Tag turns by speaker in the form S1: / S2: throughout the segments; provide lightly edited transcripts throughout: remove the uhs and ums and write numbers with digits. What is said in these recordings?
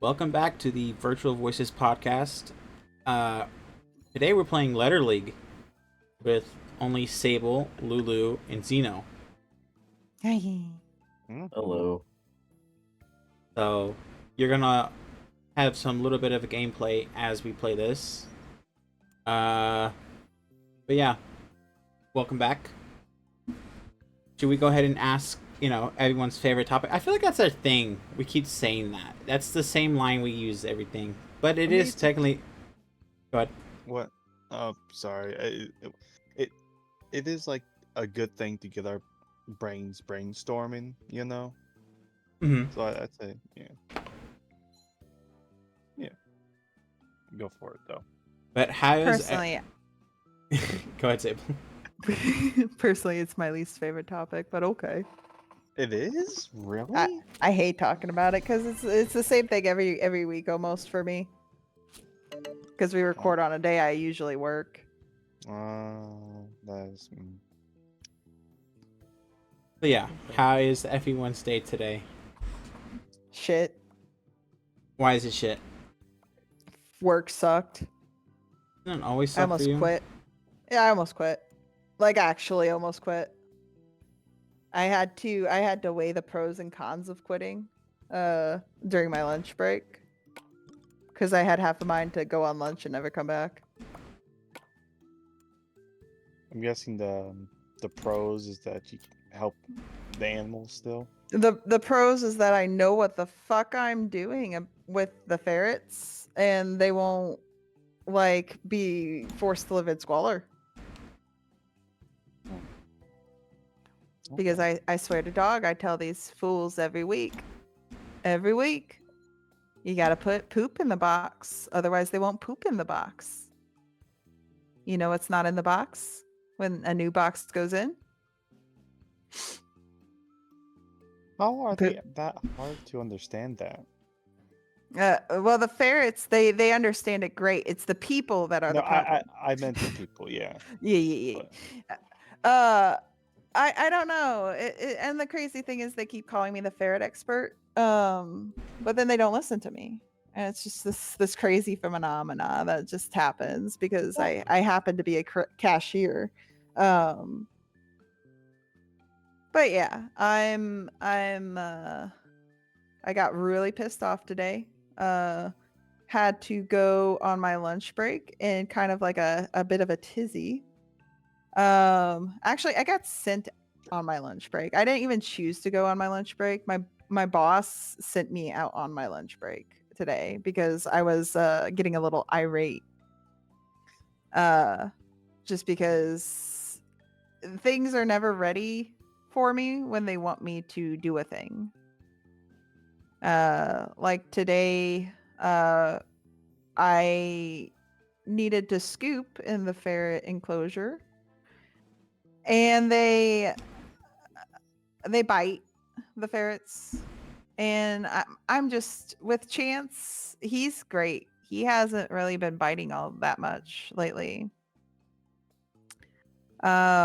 S1: Welcome back to the Virtual Voices podcast. Uh, Today we're playing Letter League with only Sable, Lulu, and Zeno.
S2: Hey.
S3: Hello.
S1: So you're gonna have some little bit of a gameplay as we play this. Uh, but yeah, welcome back. Should we go ahead and ask, everyone's favorite topic? I feel like that's our thing. We keep saying that. That's the same line we use everything. But it is technically. Go ahead.
S3: What? Oh, sorry. It it is like a good thing to get our brains brainstorming, you know.
S1: Mm-hmm.
S3: So I'd say, yeah. Go for it though.
S1: But how is
S2: Personally,
S1: Go ahead, Sable.
S2: personally, it's my least favorite topic, but okay.
S3: It is really.
S2: I hate talking about it because it's the same thing every week almost for me. Because we record on a day I usually work.
S3: That's.
S1: But yeah, how is everyone's day today?
S2: Shit.
S1: Why is it shit?
S2: Work sucked.
S1: Doesn't it always
S2: I
S1: suck
S2: almost
S1: for you?
S2: quit. Yeah, I almost quit. Like actually almost quit. I had to weigh the pros and cons of quitting during my lunch break. Because I had half a mind to go on lunch and never come back.
S3: I'm guessing the pros is that you can help the animals still.
S2: The pros is that I know what the fuck I'm doing with the ferrets, and they won't like be forced to live in squalor. Because I swear to dog, I tell these fools every week, you gotta put poop in the box, otherwise they won't poop in the box. You know what's not in the box when a new box goes in?
S3: How are they that hard to understand that?
S2: Well, the ferrets they understand it great. It's the people that are
S3: No,
S2: the problem.
S3: I meant the people. Yeah.
S2: Yeah.
S3: But
S2: I don't know. And the crazy thing is they keep calling me the ferret expert. But then they don't listen to me. And it's just this crazy phenomena that just happens because I happen to be a cashier. But yeah, I got really pissed off today. Had to go on my lunch break in kind of like a bit of a tizzy. Actually, I got sent on my lunch break. I didn't even choose to go on my lunch break. My boss sent me out on my lunch break today because I was getting a little irate. Just because things are never ready for me when they want me to do a thing. Like today, I needed to scoop in the ferret enclosure, and they bite the ferrets, and I'm just with Chance. He's great. He hasn't really been biting all that much lately. But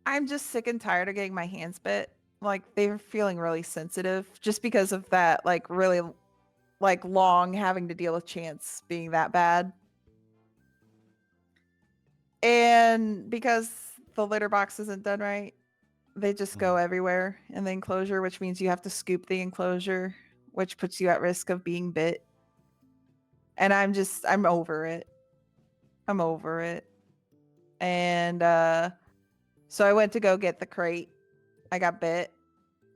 S2: I'm just sick and tired of getting my hands bit. Like they're feeling really sensitive just because of that, like really like long having to deal with Chance being that bad. And because the litter box isn't done right, they just go everywhere in the enclosure, which means you have to scoop the enclosure, which puts you at risk of being bit. And I'm over it. I'm over it. And so I went to go get the crate. I got bit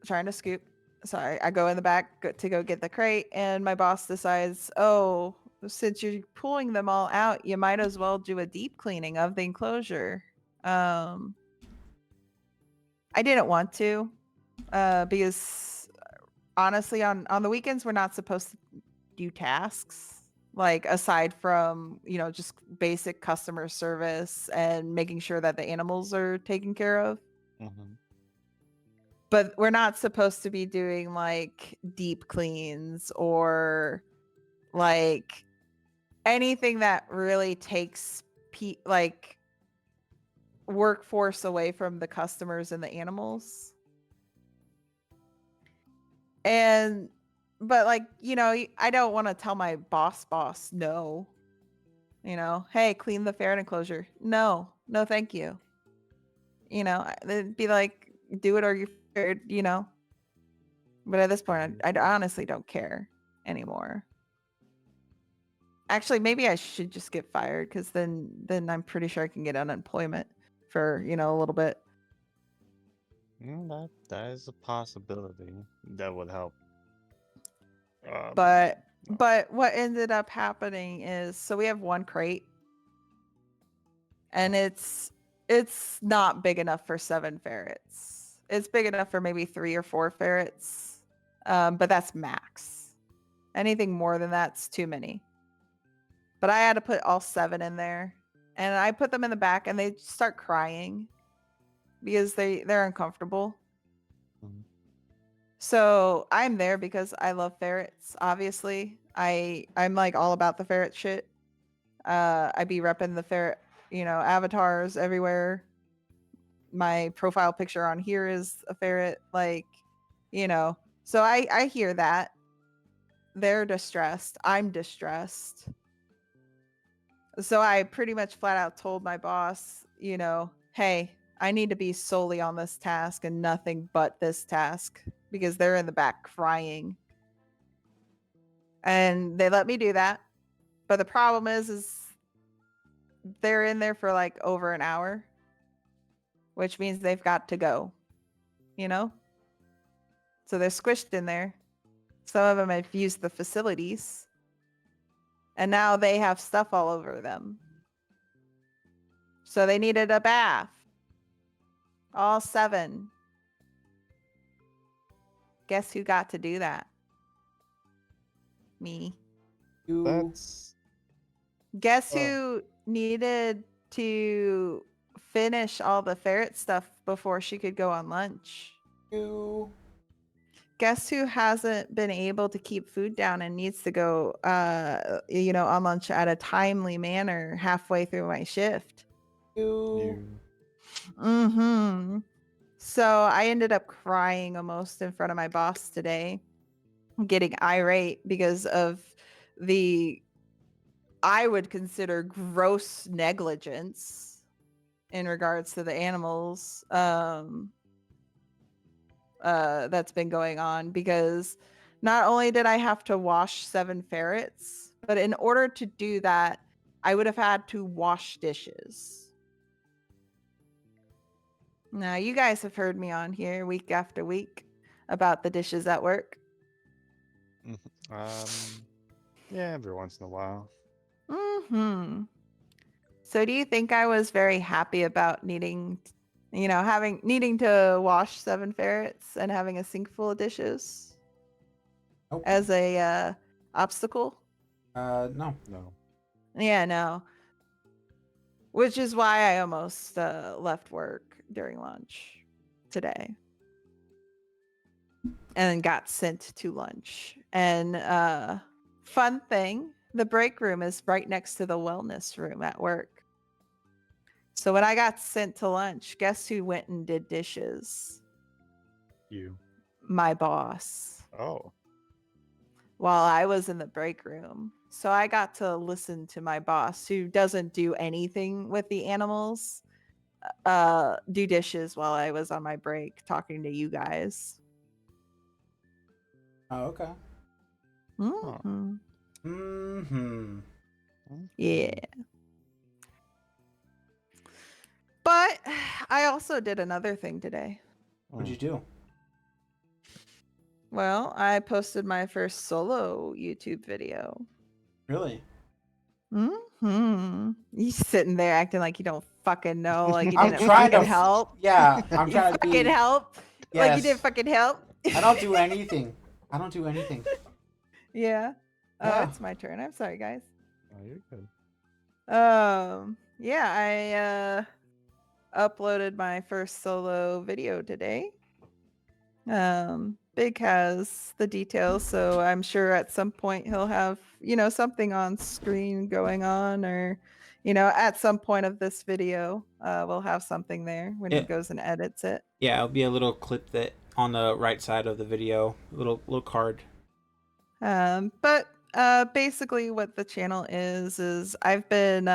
S2: trying to scoop. Sorry, I go in the back to go get the crate, and my boss decides, oh, since you're pulling them all out, you might as well do a deep cleaning of the enclosure. I didn't want to, because honestly, on the weekends, we're not supposed to do tasks. Like aside from, just basic customer service and making sure that the animals are taken care of.
S3: Mm-hmm.
S2: But we're not supposed to be doing like deep cleans or like anything that really takes like workforce away from the customers and the animals. And but like, I don't want to tell my boss no. Hey, clean the ferret enclosure. No, thank you. It'd be like, do it or you're fired, But at this point, I honestly don't care anymore. Actually, maybe I should just get fired because then I'm pretty sure I can get unemployment for a little bit.
S3: That is a possibility. That would help.
S2: But
S3: No.
S2: what ended up happening is, so we have one crate, and it's not big enough for 7 ferrets. It's big enough for maybe 3 or 4 ferrets, but that's max. Anything more than that's too many. But I had to put all 7 in there, and I put them in the back, and they start crying because they're uncomfortable.
S3: Mhm.
S2: So I'm there because I love ferrets. Obviously, I'm like all about the ferret shit. I be repping the ferret, avatars everywhere. My profile picture on here is a ferret, like, So I hear that they're distressed. I'm distressed. So I pretty much flat out told my boss, hey, I need to be solely on this task and nothing but this task because they're in the back crying. And they let me do that. But the problem is they're in there for like over an hour, which means they've got to go, So they're squished in there. Some of them have used the facilities. And now they have stuff all over them. So they needed a bath. All 7. Guess who got to do that? Me.
S3: That's
S2: Guess who needed to finish all the ferret stuff before she could go on lunch?
S1: You.
S2: Guess who hasn't been able to keep food down and needs to go on lunch at a timely manner halfway through my shift?
S1: You.
S2: Mm-hmm. So I ended up crying almost in front of my boss today, getting irate because of the, I would consider, gross negligence in regards to the animals that's been going on, because not only did I have to wash 7 ferrets, but in order to do that, I would have had to wash dishes. Now, you guys have heard me on here week after week about the dishes at work.
S3: Yeah, every once in a while.
S2: Mm-hmm. So do you think I was very happy about needing to wash 7 ferrets and having a sink full of dishes
S1: Nope.
S2: as a obstacle?
S1: No.
S3: No.
S2: Yeah, no. Which is why I almost left work during lunch today and got sent to lunch. And fun thing, the break room is right next to the wellness room at work. So when I got sent to lunch, guess who went and did dishes?
S3: You.
S2: My boss.
S3: Oh.
S2: While I was in the break room. So I got to listen to my boss, who doesn't do anything with the animals, do dishes while I was on my break talking to you guys.
S1: Oh, okay.
S2: Mm-hmm.
S1: Mm-hmm.
S2: Yeah. But I also did another thing today.
S1: What'd you do?
S2: Well, I posted my first solo YouTube video.
S1: Really?
S2: Mm-hmm. You sitting there acting like you don't fucking know, like you
S1: I'm
S2: didn't
S1: trying to
S2: fucking help.
S1: Yeah, I'm
S2: You
S1: trying to
S2: fucking
S1: be.
S2: help.
S1: Yes.
S2: Like you didn't fucking help.
S1: I don't do anything. I don't do anything.
S2: Yeah. Oh,
S1: Yeah.
S2: it's my turn. I'm sorry, guys.
S3: Oh, you're good.
S2: Yeah, I uploaded my first solo video today. Big has the details, so I'm sure at some point he'll have, something on screen going on, or, at some point of this video, we'll have something there when he
S1: Yeah.
S2: goes and edits it.
S1: Yeah, it'll be a little clip that on the right side of the video, little card.
S2: But basically, what the channel is I've been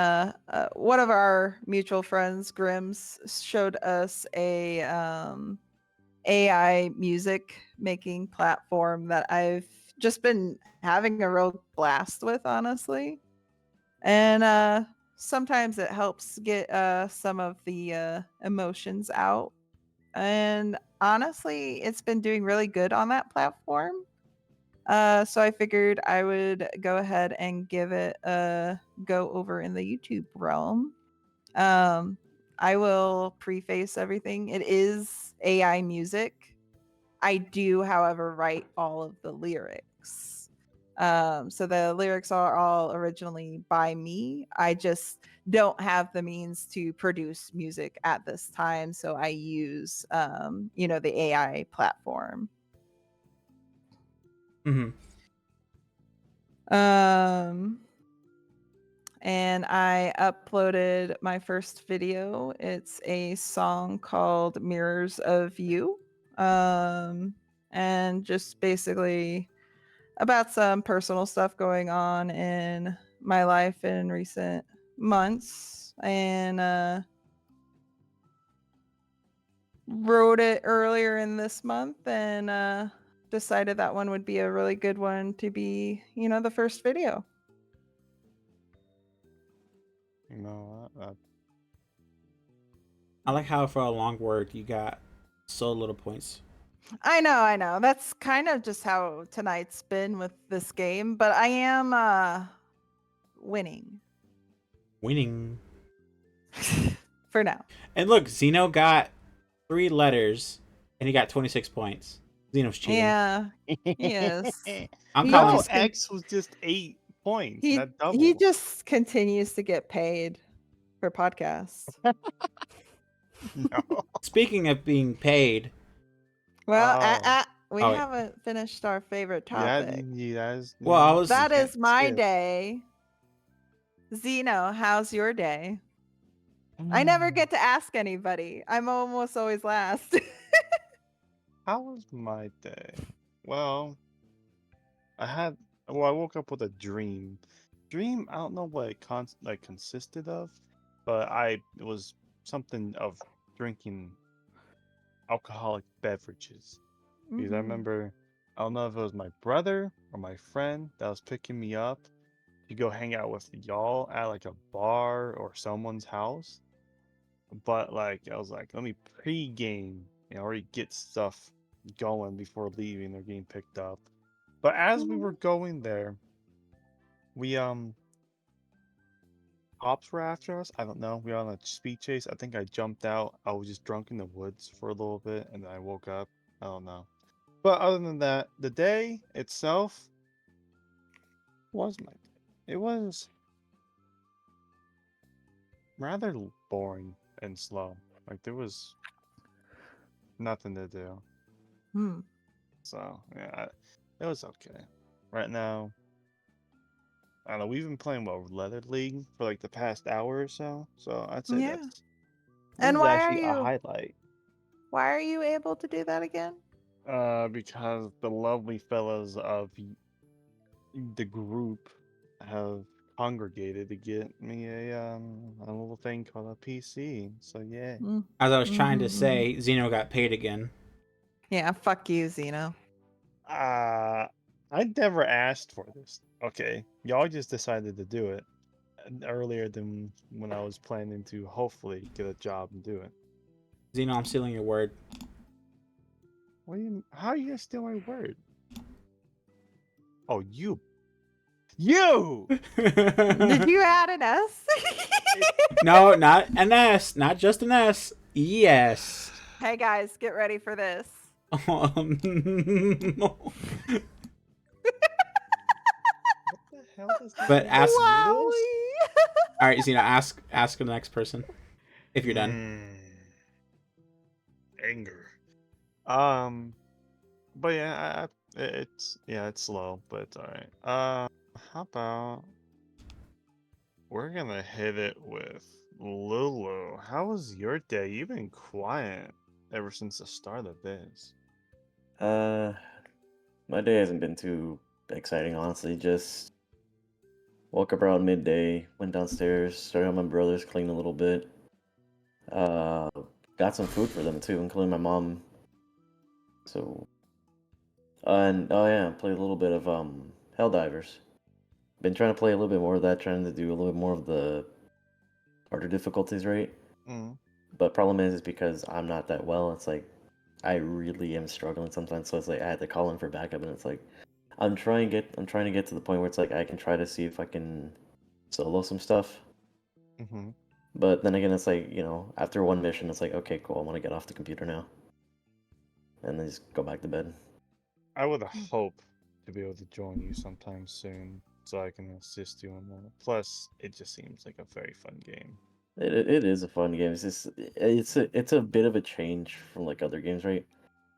S2: one of our mutual friends, Grims, showed us a AI music making platform that I've just been having a real blast with, honestly. And sometimes it helps get some of the emotions out. And honestly, it's been doing really good on that platform. So I figured I would go ahead and give it a go over in the YouTube realm. Um, I will preface everything. It is AI music. I do, however, write all of the lyrics. So the lyrics are all originally by me. I just don't have the means to produce music at this time, so I use the AI platform.
S1: Mm-hmm.
S2: And I uploaded my first video. It's a song called Mirrors of You. And just basically about some personal stuff going on in my life in recent months. And wrote it earlier in this month and decided that one would be a really good one to be, the first video.
S3: You know,
S1: I like how for a long word you got so little points.
S2: I know. That's kind of just how tonight's been with this game, but I am winning
S1: Winning.
S2: for now.
S1: And look, Zeno got 3 letters, and he got 26 points. Zeno's cheating.
S2: Yeah, he is.
S1: I'm
S2: He
S1: calling
S3: no,
S1: it.
S2: just con-
S3: X was just 8 points,
S2: he
S3: not
S2: he
S3: double.
S2: just continues to get paid for podcasts.
S3: No.
S1: Speaking of being paid,
S2: Well,
S3: Oh,
S2: we
S1: oh wait,
S2: haven't finished our favorite
S3: yeah,
S2: topic.
S3: you guys,
S1: well I was.
S3: you
S2: That
S3: can't
S2: is my
S3: skip.
S2: day. Zeno, how's your day? I never get to ask anybody. I'm almost always last.
S3: How was my day? Well, I woke up with a dream. Dream, I don't know what it consisted of, but it was something of drinking alcoholic beverages. Because I
S2: Mhm.
S3: remember, I don't know if it was my brother or my friend that was picking me up to go hang out with y'all at like a bar or someone's house. But like, I was like, let me pre-game and already get stuff going before leaving or getting picked up. But as we were going there, we cops were after us. I don't know. We were on a speed chase. I think I jumped out. I was just drunk in the woods for a little bit, and then I woke up. I don't know. But other than that, the day itself was my day. It was rather boring and slow. Like there was nothing to do.
S2: Hmm.
S3: So yeah, it was okay. Right now, I don't know. We've been playing Leather League for like the past hour or so. So I'd say
S2: Yeah.
S3: this
S2: And
S3: is actually a highlight.
S2: why are you able to do that again?
S3: Because the lovely fellows of the group have congregated to get me a little thing called a PC. So yeah.
S2: Mm.
S1: As I was trying to
S2: Mhm, mhm.
S1: say, Zeno got paid again.
S2: Yeah, fuck you, Zeno.
S3: Uh I never asked for this. Okay. Y'all just decided to do it earlier than when I was planning to hopefully get a job and do it.
S1: Zeno, I'm stealing your word.
S3: How are you gonna steal my word? Oh, you!
S2: Did you add an S?
S1: No, not an S, not just an S. Yes.
S2: Hey guys, get ready for this.
S1: No.
S3: What the hell does this
S1: But
S3: mean?
S1: ask.
S3: Noodles?
S2: Wowie.
S1: All right, Zeno, ask the next person if you're done.
S3: Anger. Um, but yeah, it's slow, but it's alright. How about we're gonna hit it with Lulu. How was your day? You've been quiet ever since the start of this.
S4: Uh, my day hasn't been too exciting, honestly. Just woke up around midday, went downstairs, started on my brothers, cleaned a little bit. Uh, got some food for them too, including my mom. So, and oh yeah, played a little bit of Helldivers. Been trying to play a little bit more of that, trying to do a little bit more of the harder difficulties, right?
S3: Mm.
S4: But problem is because I'm not that well. It's like I really am struggling sometimes. So it's like I had to call in for backup, and it's like I'm trying to get to the point where it's like I can try to see if I can solo some stuff.
S3: Hmm.
S4: But then again, it's like after one mission, it's like okay, cool. I want to get off the computer now, and then just go back to bed.
S3: I would hope to be able to join you sometime soon so I can assist you on that. Plus, it just seems like a very fun game.
S4: It is a fun game. It's just it's a bit of a change from like other games, right?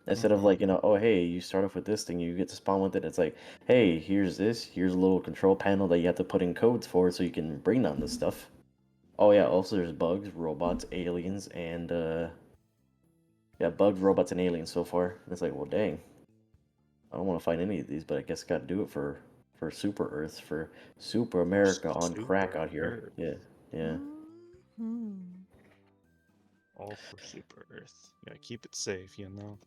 S4: Instead of
S3: Hmm.
S4: like, oh hey, you start off with this thing, you get to spawn with it. It's like, hey, here's this, here's a little control panel that you have to put in codes for so you can bring down this stuff. Oh yeah, also there's bugs, robots, aliens, and yeah, bugs, robots, and aliens so far. And it's like, well, dang, I don't want to fight any of these, but I guess got to do it for Super Earth, for Super
S3: For
S4: America on crack
S3: Super
S4: out here.
S3: Earth.
S4: Yeah, yeah.
S2: Mhm.
S3: All for Super Earth. Gotta keep it safe, you know?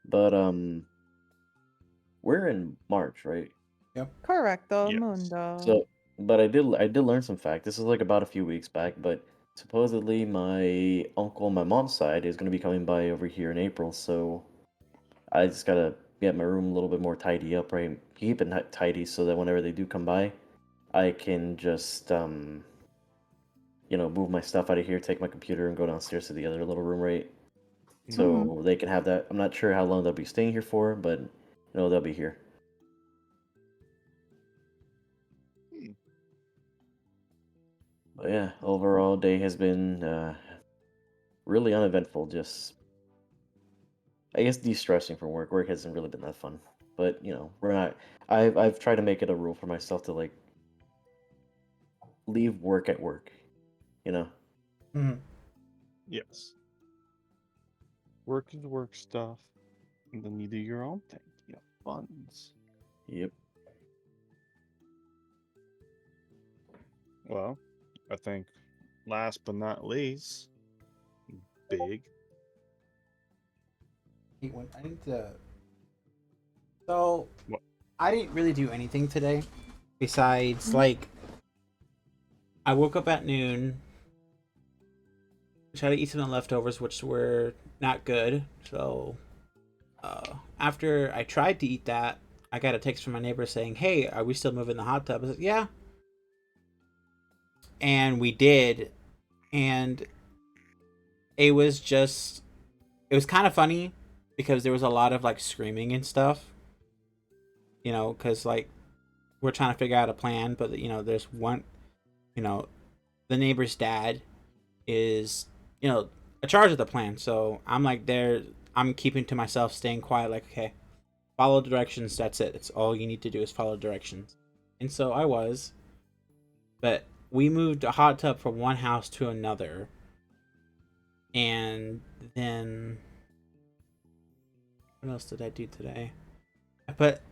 S4: But we're in March, right?
S1: Yep.
S2: Correcto
S3: Yes.
S2: mundo.
S4: So, but I did learn some fact. This is like about a few weeks back, but supposedly my uncle on my mom's side is going to be coming by over here in April, so I just gotta get my room a little bit more tidy up, right? Keep it tidy so that whenever they do come by, I can just move my stuff out of here, take my computer, and go downstairs to the other little room, right?
S3: Hmm.
S2: Mhm.
S4: So they can have that. I'm not sure how long they'll be staying here for, but they'll be here.
S3: Hmm.
S4: But yeah, overall day has been really uneventful. Just I guess de-stressing from work. Work hasn't really been that fun, but we're not. I've tried to make it a rule for myself to like leave work at work. You know.
S1: Mhm.
S3: Yes. Work is work stuff, and then you do your own thing. You have funds.
S4: Yep.
S3: Well, I think last but not least, big.
S1: I need to. So
S3: What?
S1: I didn't really do anything today, besides
S2: Mhm.
S1: like I woke up at noon, tried to eat some of the leftovers, which were not good. So after I tried to eat that, I got a text from my neighbor saying, "Hey, are we still moving the hot tub?" I said, "Yeah," and we did, and it was kind of funny because there was a lot of like screaming and stuff, because like we're trying to figure out a plan, but there's one, you know, the neighbor's dad is, in charge of the plan. So I'm like there, I'm keeping to myself, staying quiet, like, okay, follow directions. That's it. It's all you need to do is follow directions. And so I was, but we moved a hot tub from one house to another, and then what else did I do today? But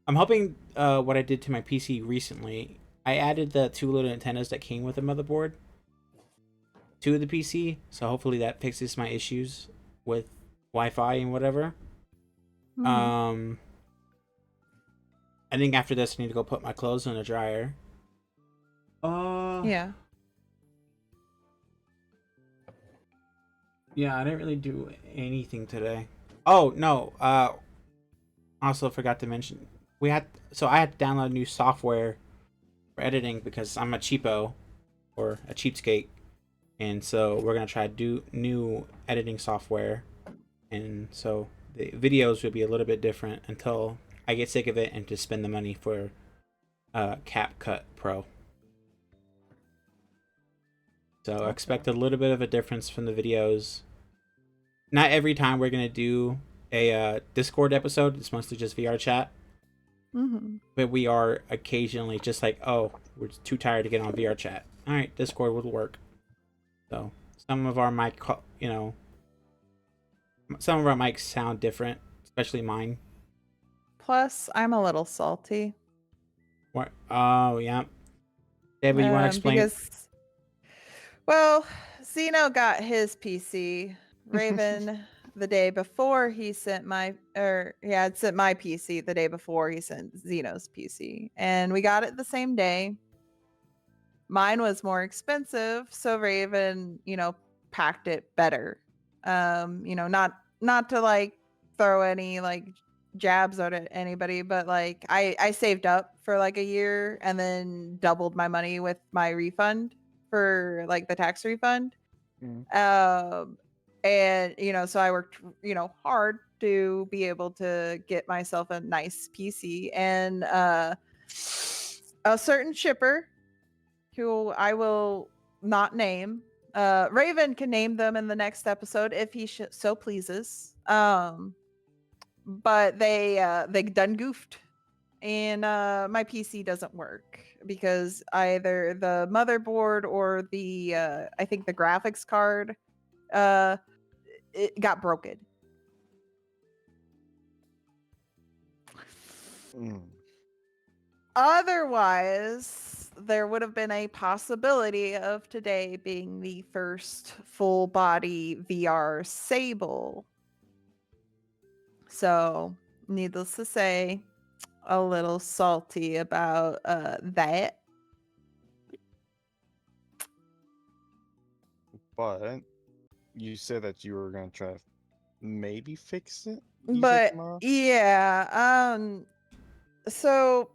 S1: I'm hoping what I did to my PC recently. I added the two little antennas that came with the motherboard to the PC, so hopefully that fixes my issues with Wi-Fi and whatever.
S2: Mhm.
S1: Um, I think after this, I need to go put my clothes in the dryer.
S2: Yeah.
S1: Yeah, I didn't really do anything today. Oh no, also forgot to mention I had to download new software for editing because I'm a cheapo or a cheapskate, and so we're gonna try to do new editing software, and so the videos will be a little bit different until I get sick of it and just spend the money for CapCut Pro. So
S3: Okay.
S1: expect a little bit of a difference from the videos. Not every time we're gonna do a Discord episode. It's mostly just VR chat,
S2: Mhm.
S1: but we are occasionally just like, oh, we're too tired to get on VR chat. All right, Discord will work. So some of our some of our mics sound different, especially mine.
S2: Plus, I'm a little salty.
S1: What? Oh, yeah. David, you want to explain?
S2: Because, well, Zeno got his PC. Raven, the day before he sent my, he had sent my PC the day before he sent Zeno's PC, and we got it the same day. Mine was more expensive, so Raven, packed it better. Not to like throw any like jabs at anybody, but like I saved up for like a year and then doubled my money with my refund for like the tax refund.
S3: Mm.
S2: And so I worked hard to be able to get myself a nice PC, and a certain shipper who I will not name. Raven can name them in the next episode if he so pleases. But they done goofed, and my PC doesn't work because either the motherboard or the I think the graphics card it got broken. Otherwise, there would have been a possibility of today being the first full body VR Sable. So, needless to say, a little salty about that.
S3: But you said that you were gonna try to maybe fix it.
S2: But yeah, so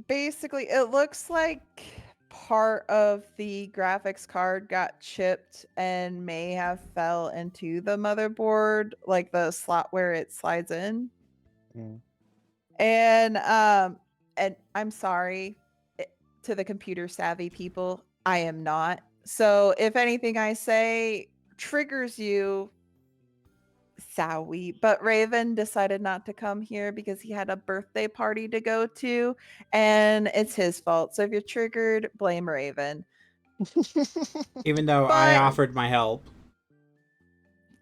S2: basically it looks like part of the graphics card got chipped and may have fell into the motherboard, like the slot where it slides in. And I'm sorry to the computer savvy people, I am not. So if anything I say triggers you, sorry, but Raven decided not to come here because he had a birthday party to go to, and it's his fault. So if you're triggered, blame Raven.
S1: Even though I offered my help.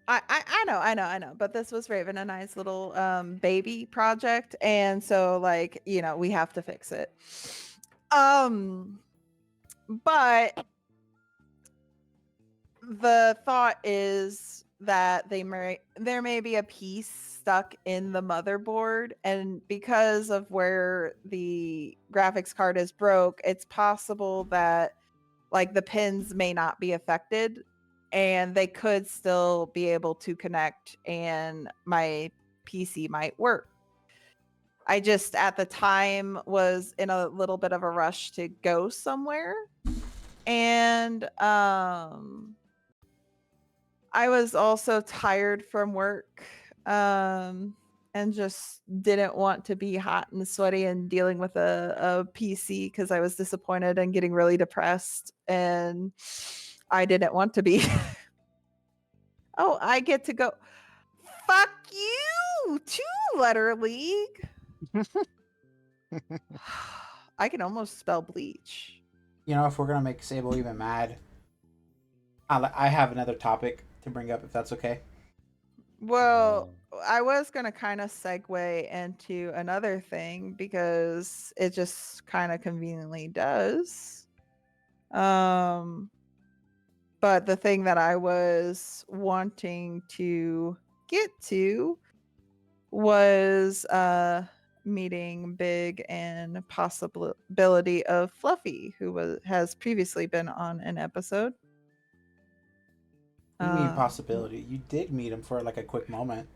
S2: I know, but this was Raven and I's little baby project, and so like we have to fix it. But the thought is that there may be a piece stuck in the motherboard, and because of where the graphics card is broke, it's possible that like the pins may not be affected and they could still be able to connect and my PC might work. I just at the time was in a little bit of a rush to go somewhere, and I was also tired from work, and just didn't want to be hot and sweaty and dealing with a PC because I was disappointed and getting really depressed, and I didn't want to be. Oh, I get to go. Fuck you, 2-letter league. I can almost spell bleach.
S1: If we're gonna make Sable even mad, I have another topic to bring up, if that's okay.
S2: Well, I was going to kind of segue into another thing because it just kind of conveniently does. But the thing that I was wanting to get to was meeting Big and possibility of Fluffy, who has previously been on an episode.
S1: You mean possibility? You did meet him for like a quick moment.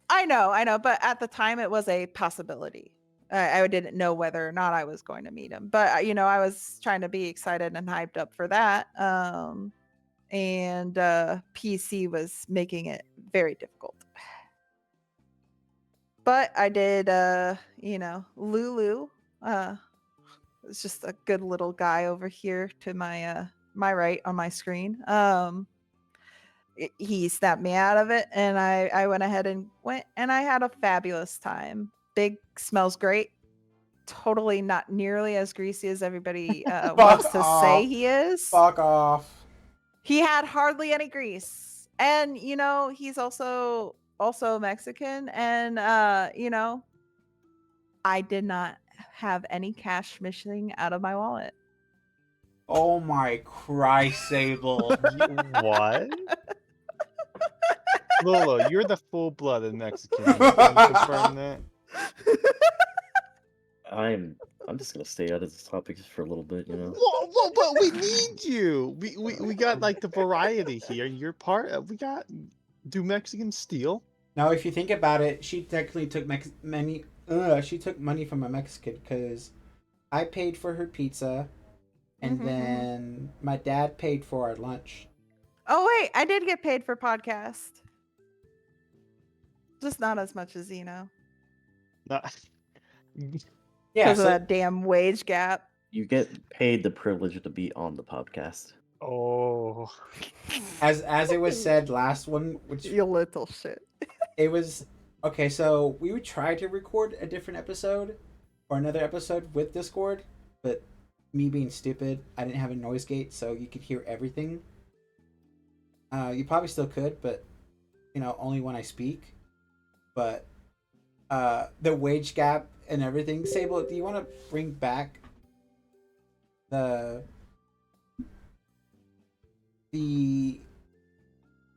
S2: I know, but at the time it was a possibility. I didn't know whether or not I was going to meet him, but I was trying to be excited and hyped up for that. And PC was making it very difficult. But I did, Lulu. It's just a good little guy over here to my my right on my screen. He snapped me out of it, and I went ahead and went, and I had a fabulous time. Big smells great. Totally not nearly as greasy as everybody wants to say he is.
S1: Fuck off.
S2: He had hardly any grease. And, he's also also Mexican, and I did not have any cash missing out of my wallet.
S1: Oh my Christ, Sable.
S3: What? Lolo, you're the full-blooded Mexican. Can you confirm that?
S4: I'm just gonna stay out of this topic just for a little bit, you know.
S3: Whoa, but we need you. We got like the variety here. You're part of. We got. Do Mexicans steal?
S1: Now, if you think about it, she technically took money. She took money from a Mexican because I paid for her pizza, and then my dad paid for our lunch.
S2: Oh wait, I did get paid for podcast. Just not as much as
S3: Not.
S1: Yeah,
S2: because
S1: so
S2: of that damn wage gap.
S4: You get paid the privilege to be on the podcast.
S3: Oh.
S1: as it was said last one, which
S2: You little shit.
S1: it was okay. So we would try to record a different episode or another episode with Discord, but me being stupid, I didn't have a noise gate, so you could hear everything. You probably still could, but only when I speak. But the wage gap and everything. Sable, do you want to bring back the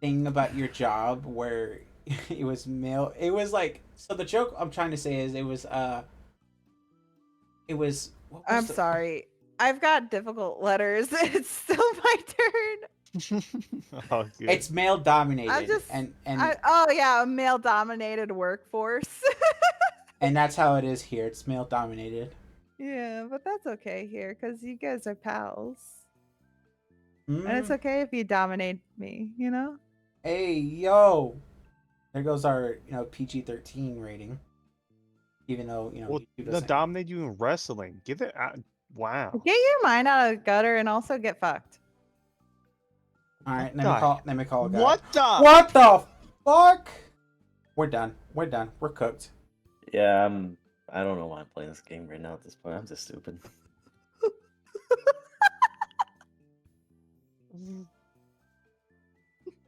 S1: thing about your job where it was mail? It was like, so the joke I'm trying to say is it was what was
S2: I'm
S1: the-
S2: sorry. I've got difficult letters. It's still my turn.
S3: Oh, good.
S1: It's male dominated,
S2: I'm just
S1: and
S2: oh yeah, a male dominated workforce.
S1: and that's how it is here. It's male dominated.
S2: Yeah, but that's okay here because you guys are pals.
S1: Mm.
S2: And it's okay if you dominate me, you know?
S1: Hey, yo. There goes our, PG-13 rating. Even though,
S3: Well,
S1: YouTube
S3: the
S1: doesn't.
S3: dominate you in wrestling. Give it. Wow.
S2: Get your mind out of the gutter and also get fucked.
S1: All right,
S3: What
S1: let me call a guy.
S3: What the?
S1: What the fuck? We're done. We're done. We're cooked.
S4: Yeah, I don't know why I'm playing this game right now at this point. I'm just stupid.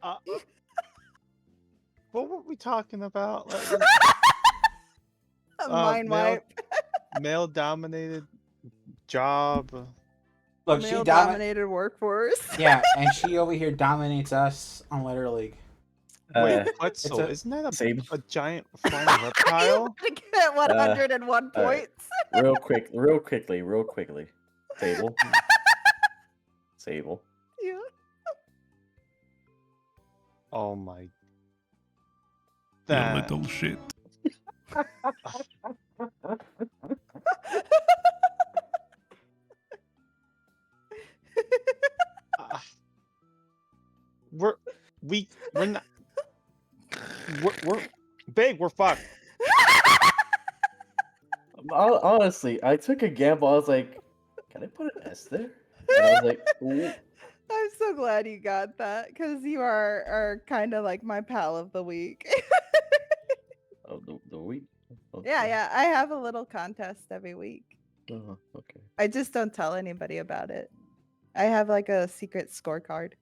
S3: Uh, what were we talking about?
S2: A mind wipe.
S3: Male-dominated job.
S1: Look,
S2: Male
S1: she
S2: dominated workforce.
S1: Yeah, and she over here dominates us on Letter League.
S3: Wait,
S4: Uh,
S3: Quetzal, isn't that
S4: Sable.
S3: a giant flying reptile?
S2: To get 101
S4: all right.
S2: points.
S4: real quickly. Sable. Sable.
S2: Yeah.
S3: Oh my.
S5: You
S3: That.
S5: little shit.
S3: uh, we're not. We're big. We're fucked.
S4: Honestly, I took a gamble. I was like, can I put an S there? And I was like, ooh.
S2: I'm so glad you got that because you are kind of like my pal of the week.
S4: Oh, the week? Okay.
S2: Yeah, I have a little contest every week.
S4: Oh, okay.
S2: I just don't tell anybody about it. I have like a secret scorecard.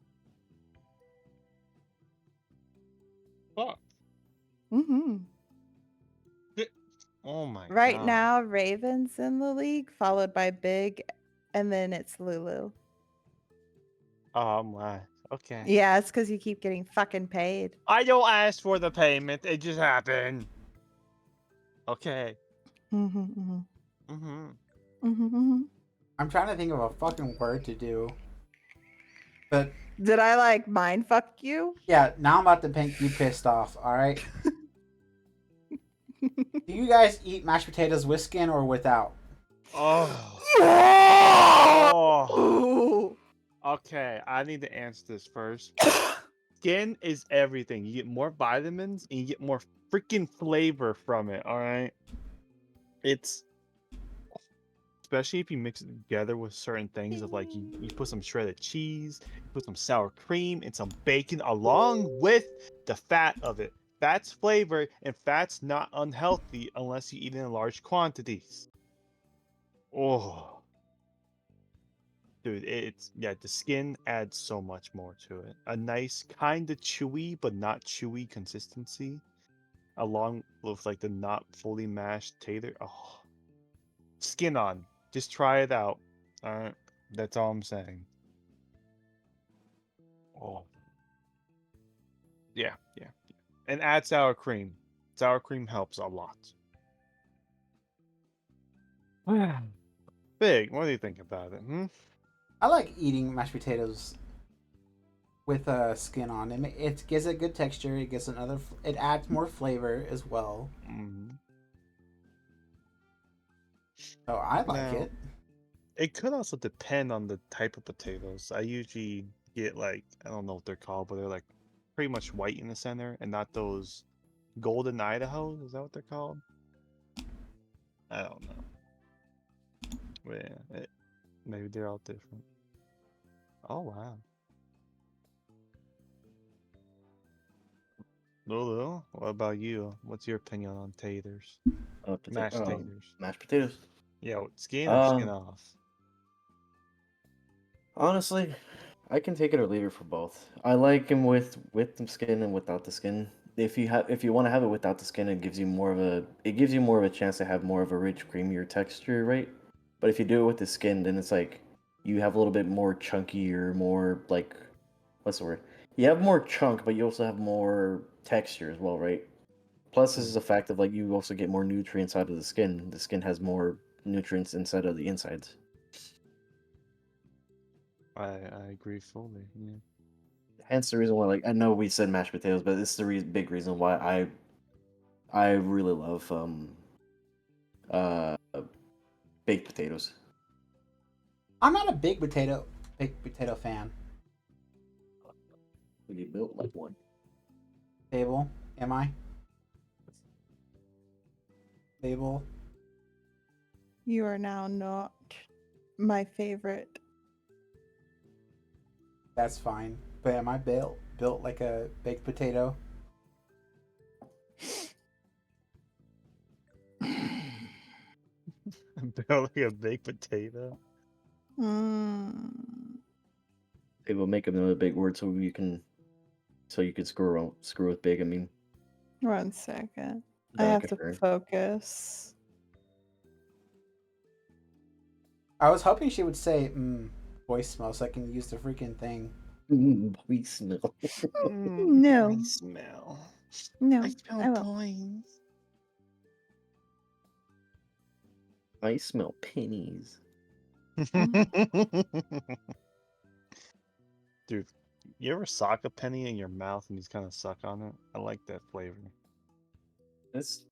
S3: Fuck.
S2: Mm-hmm.
S3: Oh my.
S2: Right
S3: God.
S2: now, Raven's in the league, followed by Big, and then it's Lulu.
S3: Oh my. Okay.
S2: Yeah, it's because you keep getting fucking paid.
S3: I don't ask for the payment. It just happened. Okay.
S2: Mm-hmm, mm-hmm.
S3: Mm-hmm.
S2: Mm-hmm, mm-hmm.
S1: I'm trying to think of a fucking word to do. But
S2: Did I like mind fuck you?
S1: yeah, now I'm about to make you pissed off, alright? Do you guys eat mashed potatoes with skin or without?
S3: Oh. Oh.
S2: Ooh.
S3: Okay, I need to answer this first. Skin is everything. You get more vitamins and you get more freaking flavor from it, alright? It's especially if you mix it together with certain things of like you put some shredded cheese, you put some sour cream and some bacon along with the fat of it. Fat's flavor and fat's not unhealthy unless you eat it in large quantities. Oh. Dude, the skin adds so much more to it. A nice kind of chewy but not chewy consistency. along with like the not fully mashed tater. Oh, skin on. Just try it out. All right, that's all I'm saying. Oh, yeah, yeah, yeah. And add sour cream. Sour cream helps a lot. Big, what do you think about it? Hmm?
S1: I like eating mashed potatoes with skin on. It gives it good texture. It gives It adds more flavor as well.
S3: Mm-hmm.
S1: So I like
S3: Now,
S1: it.
S3: it could also depend on the type of potatoes. I usually get like, I don't know what they're called, but they're like pretty much white in the center and not those golden Idaho. Is that what they're called? I don't know. But yeah, maybe they're all different. Oh, wow. Lulu, what about you? What's your opinion on taters? Mashed taters.
S4: Mashed potatoes.
S3: Yeah, skin or skin
S4: Um,
S3: off?
S4: Honestly, I can take it or leave it for both. I like them with the skin and without the skin. If you want to have it without the skin, it gives you more of a chance to have more of a rich, creamier texture, right? But if you do it with the skin, then it's like you have a little bit more chunkier, more like what's the word? You have more chunk, but you also have more texture as well, right? Plus, this is a fact of like you also get more nutrients out of the skin. The skin has more nutrients inside of the insides.
S3: I agree fully. Yeah.
S4: Hence the reason why, like, I know we said mashed potatoes, but this is the big reason why I really love uh baked potatoes.
S1: I'm not a baked potato fan.
S4: We get built like one.
S1: Sable, am I? Sable.
S2: You are now not my favorite.
S1: That's fine. But am I built like a baked potato?
S3: Barely a baked potato.
S2: Mm.
S4: It will make another big word so you can screw with big. I mean,
S2: 1 second. I have to
S4: confirm.
S2: focus.
S1: I was hoping she would say, voice smell so I can use the freaking thing.
S4: We smell.
S2: No.
S3: I smell.
S2: No,
S3: I smell
S2: I won't.
S3: points.
S4: I smell pennies.
S3: Dude, you ever sock a penny in your mouth and just kind of suck on it? I like that flavor.
S4: It's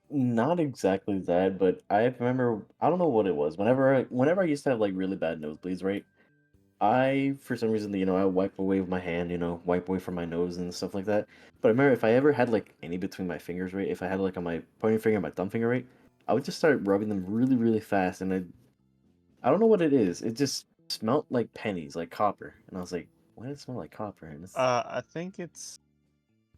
S4: not exactly that, but I remember I don't know what it was. Whenever I used to have like really bad nosebleeds, right? I, for some reason, I wipe away with my hand, wipe away from my nose and stuff like that. But I remember if I ever had like any between my fingers, right? If I had like on my pointer finger and my thumb finger, right? I would just start rubbing them really, really fast, and I don't know what it is. It just smelled like pennies, like copper, and I was like, why does it smell like copper?
S3: I think it's.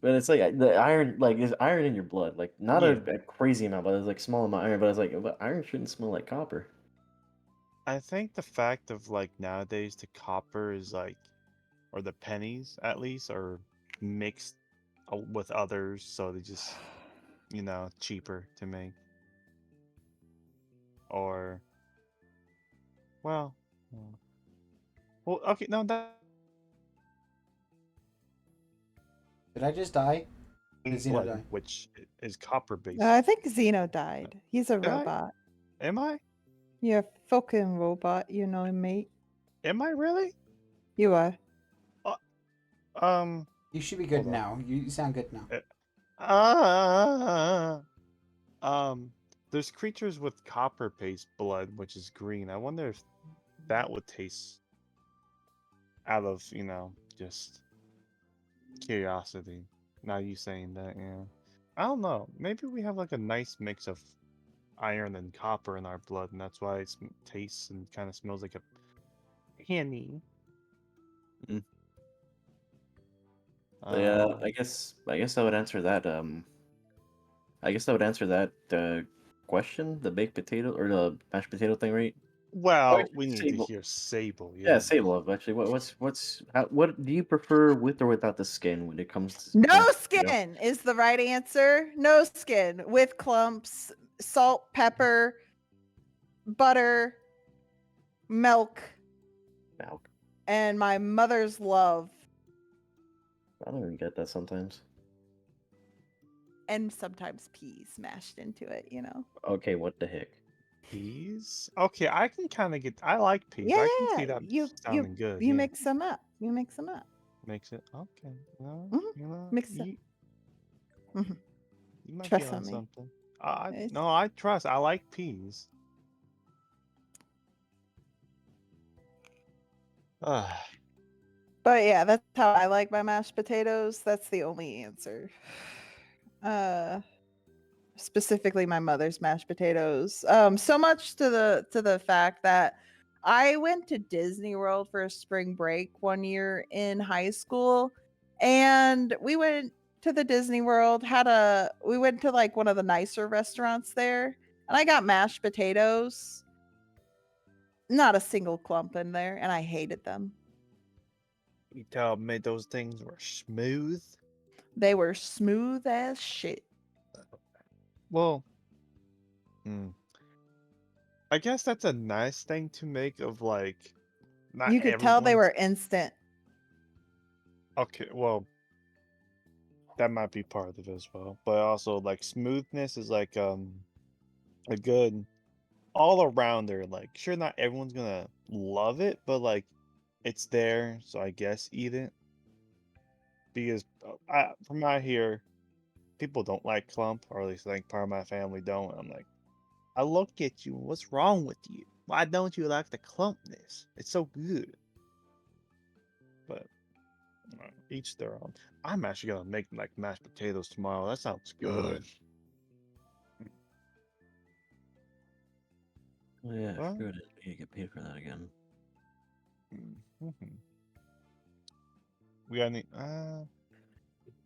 S4: But it's like the iron, like there's iron in your blood, like not
S3: Yeah.
S4: a crazy amount, but there's like small amount of iron. But I was like, but iron shouldn't smell like copper.
S3: I think the fact of like nowadays the copper is like, or the pennies at least, are mixed with others, so they just, cheaper to make. Or, well, okay, no, that
S1: Did I just die? Did Xeno
S3: blood,
S1: die?
S3: which is copper based.
S2: I think Xeno died. He's a
S3: Did I?
S2: robot.
S3: Am I?
S2: You're a fucking robot, mate.
S3: Am I really?
S2: You are.
S1: You should be
S3: Hold
S1: good
S3: on.
S1: now. You sound good now.
S3: Uh, there's creatures with copper-based blood, which is green. I wonder if that would taste out of, just curiosity. Now you saying that, yeah. I don't know. Maybe we have like a nice mix of iron and copper in our blood, and that's why it tastes and kind of smells like a penny.
S4: So yeah, I guess I would answer that. I guess I would answer that question, the baked potato or the mashed potato thing, right?
S3: Well, we need to
S4: Sable.
S3: hear Sable.
S4: Yeah, Sable. Actually, what do you prefer with or without the skin when it comes to
S2: No
S4: mashed potato?
S2: skin is the right answer. No skin with clumps, salt, pepper, butter, milk,
S4: Milk.
S2: and my mother's love.
S4: I don't even get that sometimes.
S2: And sometimes peas mashed into it, you know?
S4: Okay, what the heck?
S3: Peas? Okay, I can kind of get. I like peas.
S2: Yeah,
S3: I
S2: yeah,
S3: can see
S2: yeah.
S3: that
S2: You
S3: sounding good.
S2: you
S3: Yeah,
S2: mix them up. You mix them up.
S3: makes it okay. Well,
S2: Mhm.
S3: you know,
S2: Mix it. Mhm.
S3: you might be
S2: Trust
S3: on
S2: on me.
S3: something. I
S2: It's-
S3: no, I trust. I like peas. Ah,
S2: But yeah, that's how I like my mashed potatoes. That's the only answer. Specifically my mother's mashed potatoes. So much to the fact that I went to Disney World for a spring break one year in high school, and we went to the Disney World, we went to like one of the nicer restaurants there, and I got mashed potatoes. Not a single clump in there, and I hated them.
S3: you tell me those things were smooth.
S2: They were smooth as shit.
S3: Well, hmm, I guess that's a nice thing to make of like not
S2: You could tell they
S3: everyone's.
S2: were instant.
S3: Okay, well, that might be part of it as well. But also like smoothness is like a good all arounder. Like sure not everyone's gonna love it, but like it's there, so I guess eat it. Because from what I hear, people don't like clump, or at least I think part of my family don't. And I'm like, I look at you, what's wrong with you? Why don't you like the clumpness? It's so good. But each their own. I'm actually gonna make like mashed potatoes tomorrow. That sounds good.
S4: Oh yeah, I
S3: Well,
S4: forgot you get paid for that again.
S3: mhm. We got any?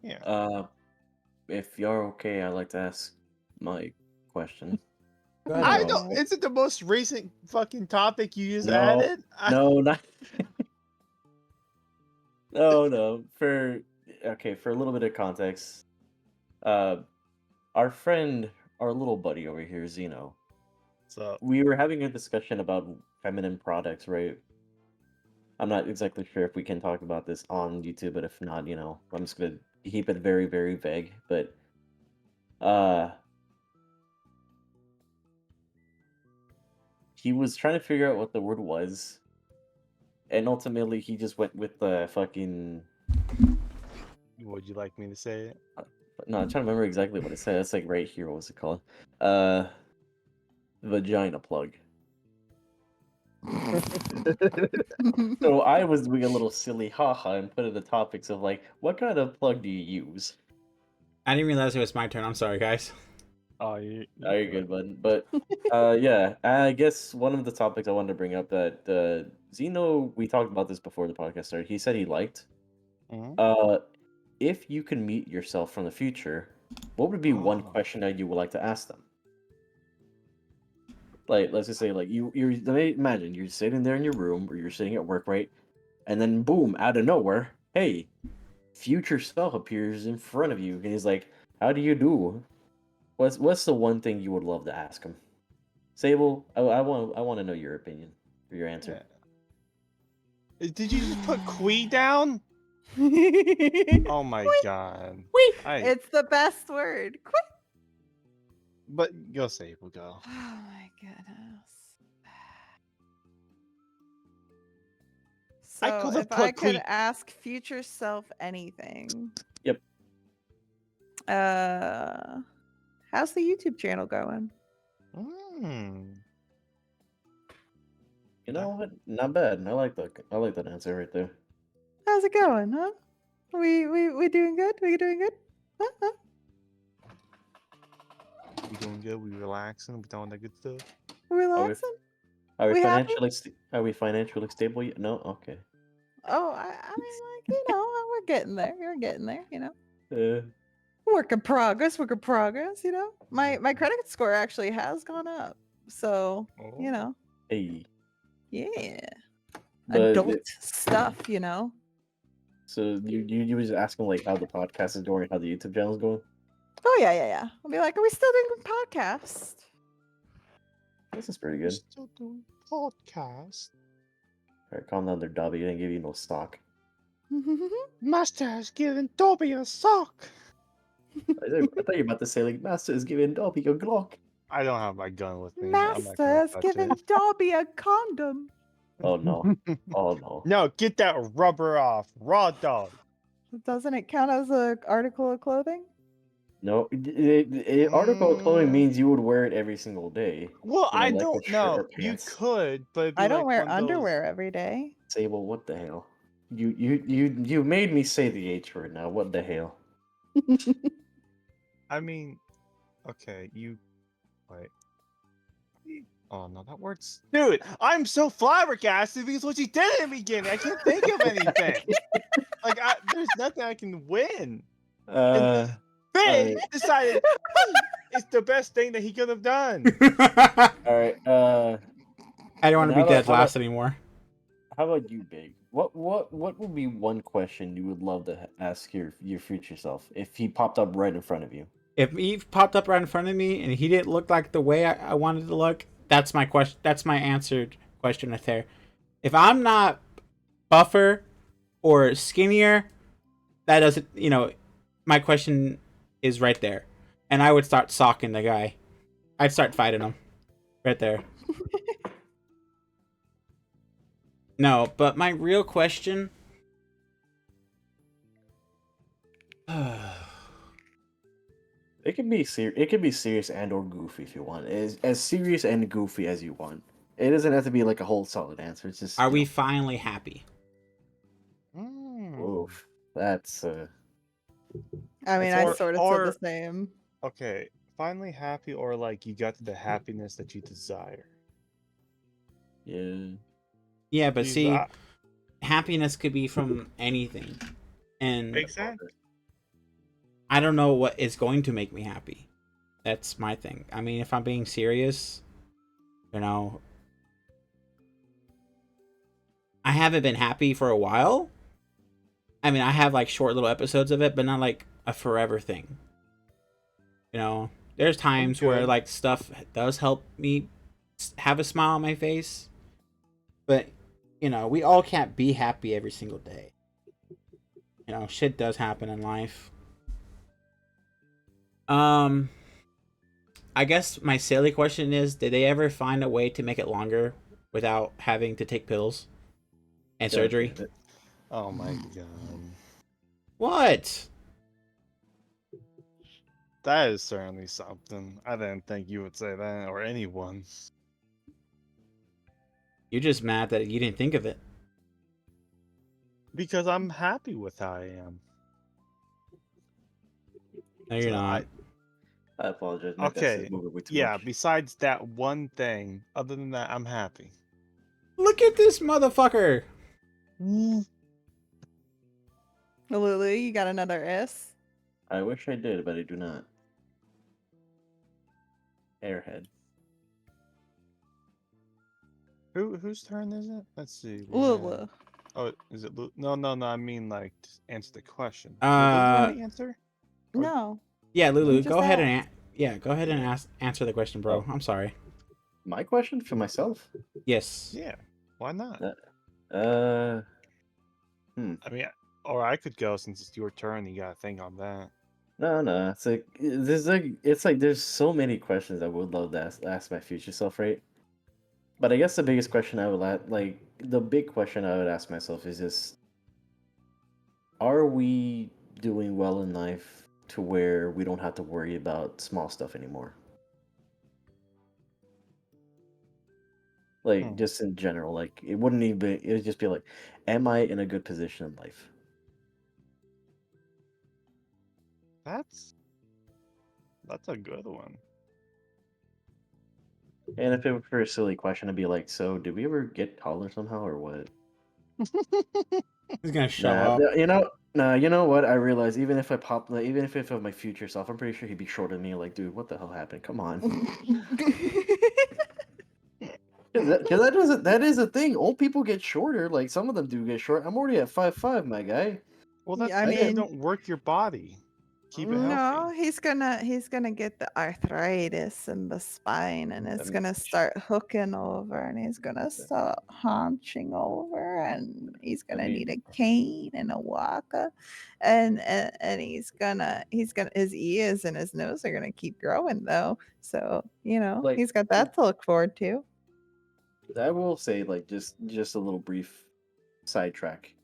S3: Yeah.
S4: If you're okay, I'd like to ask my question.
S1: Go ahead,
S3: I
S1: Charles.
S3: don't. Is it the most recent fucking topic you just
S4: No,
S3: added?
S4: no, not no. For a little bit of context, uh, our friend, our little buddy over here, Zeno,
S3: So
S4: we were having a discussion about feminine products, right? I'm not exactly sure if we can talk about this on YouTube, but if not, I'm just gonna keep it very, very vague. But uh, he was trying to figure out what the word was, and ultimately he just went with the fucking.
S3: would you like me to say it?
S4: No, I'm trying to remember exactly what it said. It's like right here. What was it called? Vagina plug. So I was doing a little silly haha and put in the topics of like, what kind of plug do you use?
S1: I didn't realize it was my turn. I'm sorry, guys.
S3: Oh, you.
S4: Oh, you're good, bud. But yeah, I guess one of the topics I wanted to bring up that Zeno, we talked about this before the podcast started. He said he liked.
S3: Mhm.
S4: If you can meet yourself from the future, what would be one
S3: Oh.
S4: question that you would like to ask them? Like, let's just say, like imagine you're sitting there in your room or you're sitting at work, right? And then boom, out of nowhere, hey, future self appears in front of you, and he's like, "How do you do?" What's the one thing you would love to ask him? Sable, I want to know your opinion or your answer.
S3: Yeah. Did you just put Quee down? Oh my god.
S2: It's the best word. Quick.
S3: But go Sable, go.
S2: Oh my goodness.
S3: I
S2: So
S3: could have
S2: if I
S3: put
S2: could
S3: Quee.
S2: ask future self anything,
S4: Yep.
S2: how's the YouTube channel going?
S4: You know what? Not bad. I like that answer right there.
S2: How's it going, huh? We doing good? We doing good? Huh?
S3: We doing good. We relaxing. We doing that good stuff.
S2: Relaxing?
S4: Are we
S2: We happy?
S4: financially stable yet? No. Okay.
S2: Oh, I mean, like, we're getting there. We're getting there,
S4: Uh,
S2: Work in progress, My credit score actually has gone up. So,
S3: Oh.
S4: hey.
S2: Yeah.
S4: But
S2: Adult stuff, you know?
S4: so you was asking like how the podcast is going, how the YouTube channel is going.
S2: Oh, yeah. I'll be like, are we still doing podcast?
S4: This is pretty
S3: We're
S4: good.
S3: still doing podcast.
S4: All right, calm down there, Dobby. I didn't give you no stock.
S3: Master has given Dobby a sock.
S4: I thought you were about to say like Master is giving Dobby a Glock.
S3: I don't have my gun with me. I'm not
S2: Master
S3: gonna
S2: has
S3: touch
S2: given
S3: it.
S2: Dobby a condom.
S4: Oh no. Oh no.
S3: No, get that rubber off, raw dog.
S2: Doesn't it count as an article of clothing?
S4: No. Article of clothing means you would wear it every single day.
S3: Well,
S4: You know,
S3: I
S4: like a
S3: don't
S4: shirt
S3: know.
S4: or
S3: You
S4: pants.
S3: could, but it'd be
S2: I don't
S3: like
S2: wear
S3: one of those-
S2: underwear every day.
S4: Sable, what the hell? You made me say the H word now. What the hell?
S3: I mean, okay, you wait. Oh no, that word's dude. I'm so flabbergasted because what you did in the beginning, I can't think of anything. Like, there's nothing I can win.
S4: Uh,
S3: Finn
S4: alright.
S3: decided it's the best thing that he could have done.
S4: all right.
S1: I don't want to
S4: And
S1: be
S4: how
S1: dead
S4: about-
S1: last anymore.
S4: How about you, Big? What would be one question you would love to ask your future self if he popped up right in front of you?
S1: If he popped up right in front of me and he didn't look like the way I wanted to look, that's my question. That's my answered question right there. If I'm not buffer or skinnier, that doesn't, my question is right there. And I would start socking the guy. I'd start fighting him right there. No, but my real question...
S4: It can be It can be serious and or goofy if you want. As serious and goofy as you want. It doesn't have to be like a whole solid answer. It's just.
S1: Are we finally happy?
S4: Oof, that's
S2: I mean,
S3: Or-
S2: I sort of
S3: or-
S2: said the same.
S3: Okay, finally happy, or like you got to the happiness that you desire.
S4: yeah.
S1: Yeah, but
S3: Because
S1: see, happiness could be from anything. And
S3: exactly.
S1: I don't know what is going to make me happy. That's my thing. I mean, if I'm being serious, I haven't been happy for a while. I mean, I have like short little episodes of it, but not like a forever thing. There's times where
S3: good.
S1: like stuff does help me have a smile on my face. But, we all can't be happy every single day. Shit does happen in life. I guess my silly question is, did they ever find a way to make it longer without having to take pills and surgery?
S3: Oh my god.
S1: What?
S3: That is certainly something. I didn't think you would say that, or anyone.
S1: You're just mad that you didn't think of it.
S3: Because I'm happy with how I am.
S1: No, you're
S3: So
S1: not.
S4: I apologize. My desk
S3: Okay,
S4: is moving way too
S3: yeah,
S4: much.
S3: besides that one thing, other than that, I'm happy.
S1: Look at this motherfucker.
S2: Lulu, you got another S?
S4: I wish I did, but I do not. Airhead.
S3: Whose turn is it? Let's see.
S2: Lulu.
S3: Oh, is it Lu? No. I mean, like, just answer the question. Did Lulu already answer? Or-
S2: No.
S1: Yeah, Lulu,
S2: You just
S1: go ahead and
S2: asked.
S1: go ahead and answer the question, bro.
S4: Oh.
S1: I'm sorry.
S4: My question for myself?
S1: Yes.
S3: Yeah. Why not?
S4: Uh,
S3: I mean, or I could go since it's your turn. You got to think on that.
S4: no. It's like there's so many questions I would love to ask my future self, right? But I guess the biggest question I would the big question I would ask myself is just, are we doing well in life to where we don't have to worry about small stuff anymore? Like, just in general, like, it wouldn't even it would just be like, am I in a good position in life?
S3: That's a good one.
S4: And if it were a silly question, I'd be like, so did we ever get taller somehow or what?
S1: He's gonna show
S4: Nah,
S1: up.
S4: you know what? I realize even if I have my future self, I'm pretty sure he'd be shorter than me. Like, dude, what the hell happened? Come on. Because that is a thing. Old people get shorter. Like some of them do get short. I'm already at 5'5", my guy.
S3: Well,
S2: Yeah,
S3: that's
S2: I
S3: because you
S2: mean,
S3: don't work your body. Keep it
S2: no,
S3: healthy.
S2: he's gonna get the arthritis in the spine, and it's
S4: mean,
S2: gonna start hooking over, and he's gonna start haunching over, and he's
S4: I
S2: gonna need a
S4: mean,
S2: cane and a walker, and he's gonna his ears and his nose are gonna keep growing though. So
S4: like
S2: he's got that to look forward to.
S4: I will say, like just a little brief sidetrack.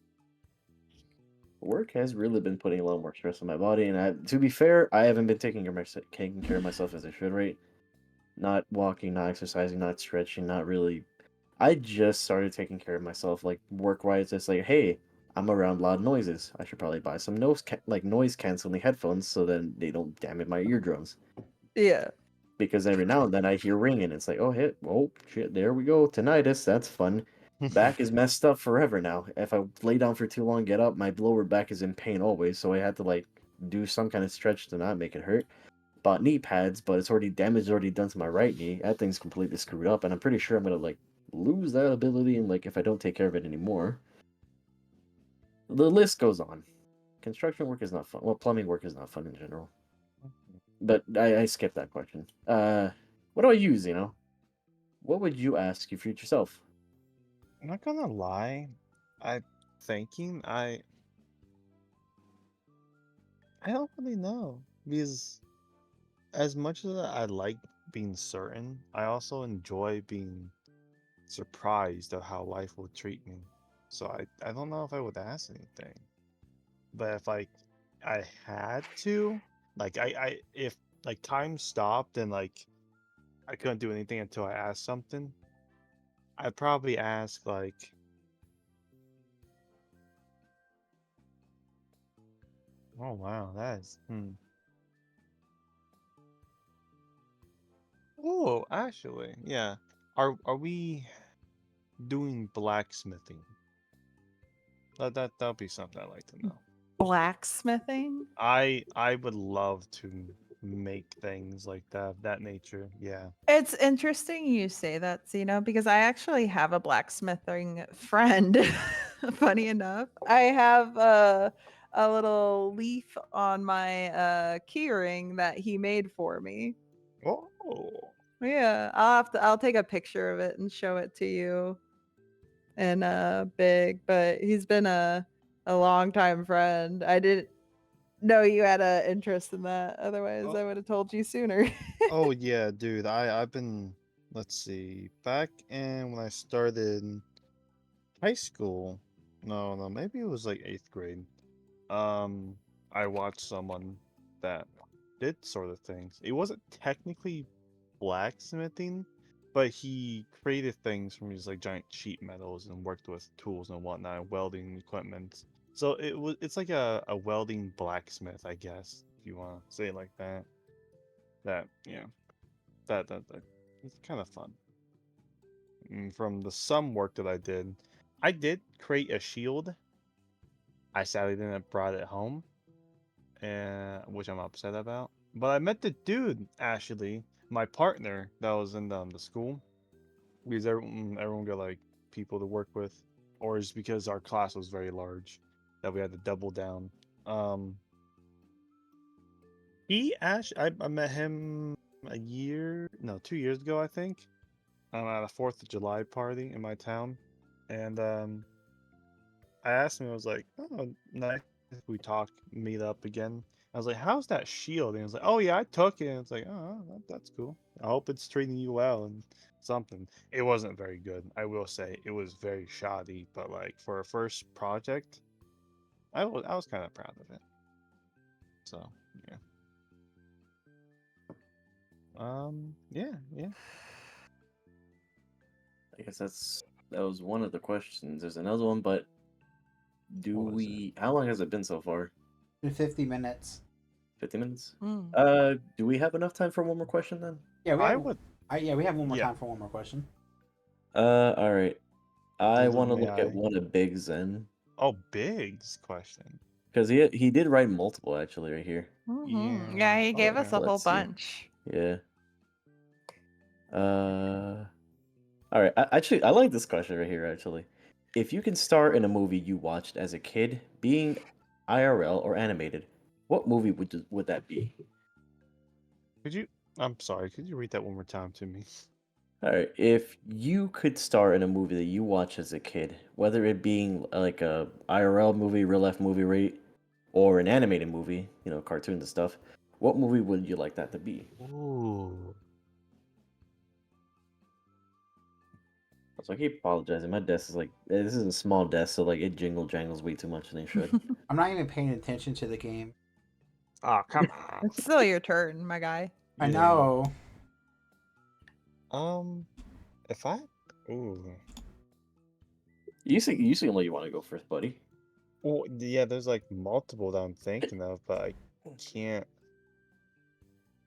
S4: Work has really been putting a lot more stress on my body, and to be fair, I haven't been taking care of myself as I should. Right, not walking, not exercising, not stretching, not really. I just started taking care of myself, like work wise. It's like, hey, I'm around loud noises. I should probably buy some noise canceling headphones so then they don't damage my eardrums.
S2: Yeah.
S4: Because every now and then I hear ringing. It's like, oh shit, there we go, tinnitus. That's fun. Back is messed up forever now. If I lay down for too long, get up, my lower back is in pain always. So I had to like do some kind of stretch to not make it hurt. Bought knee pads, but it's already damage already done to my right knee. That thing's completely screwed up, and I'm pretty sure I'm gonna like lose that ability, and like if I don't take care of it anymore. The list goes on. Construction work is not fun. Well, plumbing work is not fun in general. But I skipped that question. What about you, Zeno? What would you ask your future self?
S3: I'm not gonna lie. I don't really know because as much as I like being certain, I also enjoy being surprised of how life will treat me. So I don't know if I would ask anything. But if like I had to, like I if like time stopped and like I couldn't do anything until I asked something, I'd probably ask like, oh wow, that is Oh, actually, yeah. Are we doing blacksmithing? That'll be something I'd like to know.
S2: Blacksmithing.
S3: I would love to make things like that nature. Yeah.
S2: It's interesting you say that, Zeno, because I actually have a blacksmithing friend. Funny enough, I have a little leaf on my keyring that he made for me.
S3: Oh.
S2: Yeah, I'll take a picture of it and show it to you in big, but he's been a long time friend. I didn't know you had a interest in that. Otherwise,
S3: Oh,
S2: I would have told you sooner.
S3: oh yeah, dude. I've been, let's see, back in when I started high school. No, maybe it was like 8th grade. Um, I watched someone that did sort of things. It wasn't technically blacksmithing, but he created things from these like giant sheet metals and worked with tools and whatnot, welding equipment. So it's like a welding blacksmith, I guess, if you want to say it like that. That yeah, that it's kind of fun. And from the some work that I did create a shield. I sadly didn't brought it home, and which I'm upset about. But I met the dude actually, my partner that was in the school, because everyone got like people to work with, or is because our class was very large that we had to double down. Um, I met him a year, no, 2 years ago I think. At a 4th of July party in my town, and I asked him, I was like, oh, nice if we talk, meet up again. I was like, how's that shield? And he was like, oh yeah, I took it. And it's like, oh, that's cool. I hope it's treating you well and something. It wasn't very good. I will say it was very shoddy, but like for a first project, I was kind of proud of it. So yeah. Yeah.
S4: I guess that was one of the questions. There's another one, but
S3: What was it?
S4: how long has it been so far?
S1: In 50 minutes.
S4: 50 minutes?
S2: Mm.
S4: Do we have enough time for one more question then?
S1: Yeah,
S3: I would.
S1: we have one more
S3: Yeah.
S1: time for one more question.
S4: All right. I
S3: Diluted
S4: want to look at
S3: AI.
S4: one of Big Zen
S3: Oh, Big's question.
S4: because he did write multiple actually right here.
S2: Yeah, he gave us
S3: Okay.
S2: a whole
S4: Let's see.
S2: bunch.
S4: Yeah. All right. I like this question right here. Actually, if you can star in a movie you watched as a kid, being IRL or animated, what movie would that be?
S3: Could you? I'm sorry. Could you read that one more time to me?
S4: All right. If you could star in a movie that you watched as a kid, whether it being like a IRL movie, real life movie rate, or an animated movie, cartoons and stuff, what movie would you like that to be?
S3: Ooh.
S4: So I keep apologizing. My desk is this is a small desk, so like it jingle jangles way too much than it should.
S1: I'm not even paying attention to the game.
S3: Oh, come on.
S2: It's still your turn, my guy.
S1: I
S3: Yeah.
S1: know.
S3: If I. Ooh.
S4: You seem like you want to go first, buddy.
S3: Well, yeah, there's like multiple that I'm thinking of, but I can't.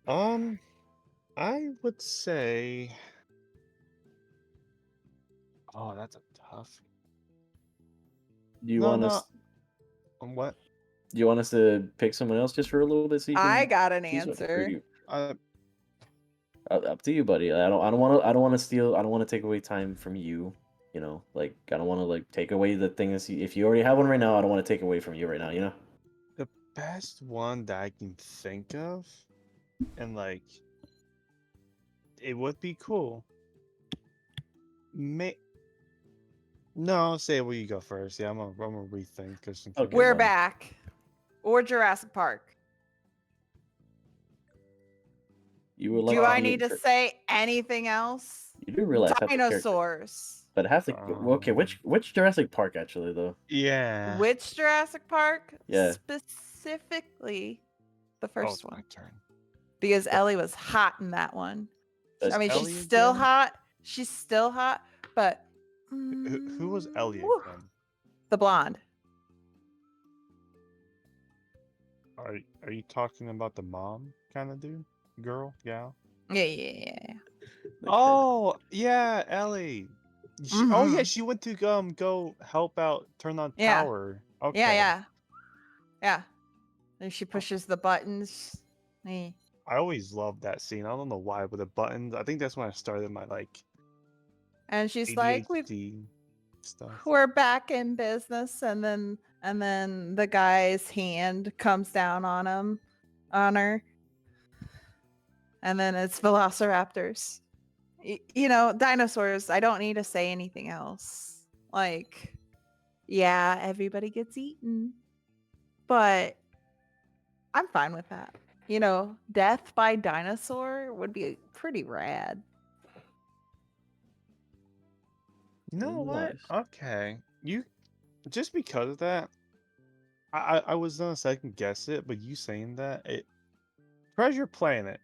S3: I would say. Oh, that's a tough.
S4: Do you
S3: No,
S4: want
S3: no.
S4: us?
S3: What?
S4: Do you want us to pick someone else just for a little bit so you can
S2: I got an
S4: choose one? Or
S2: answer.
S4: you?
S3: Uh,
S4: Up to you, buddy. I don't want to steal. I don't want to take away time from you. Like I don't want to like take away the thing. If you already have one right now, I don't want to take away from you right now.
S3: the best one that I can think of, and like, it would be cool. May. No, Sable, you go first. Yeah, I'm gonna rethink just in case.
S4: Okay,
S2: We're
S4: buddy.
S2: back. Or Jurassic Park.
S4: You would like
S2: Do
S4: to
S2: I
S4: be
S2: need to say anything else?
S4: You do realize how the character,
S2: Dinosaurs.
S4: but it has to. Okay, which Jurassic Park actually though?
S3: Yeah.
S2: Which Jurassic Park?
S4: Yeah.
S2: Specifically the
S3: Oh,
S2: first
S3: it's my
S2: one.
S3: turn.
S2: Because Ellie was hot in that one.
S4: That's
S2: I mean,
S3: Ellie
S2: she's still
S3: again?
S2: hot. She's still hot, but
S3: Who was Ellie
S2: woo,
S3: again?
S2: the blonde.
S3: Are you talking about the mom kind of dude? Girl? Gal?
S2: Yeah.
S3: Oh, yeah, Ellie. Oh yeah,
S2: Mhm.
S3: she went to go help out turn on
S2: Yeah.
S3: tower. Okay.
S2: Yeah. And she pushes the buttons. Eh.
S3: I always loved that scene. I don't know why, but the buttons, I think that's when I started my like
S2: And she's like,
S3: ADHD stuff.
S2: we're back in business, and then the guy's hand comes down on her, and then it's velociraptors. Dinosaurs. I don't need to say anything else. Like, yeah, everybody gets eaten, but I'm fine with that. Death by dinosaur would be pretty rad.
S3: You know what?
S4: Nice.
S3: Okay. You just because of that, I was gonna second guess it, but you saying that Treasure Planet,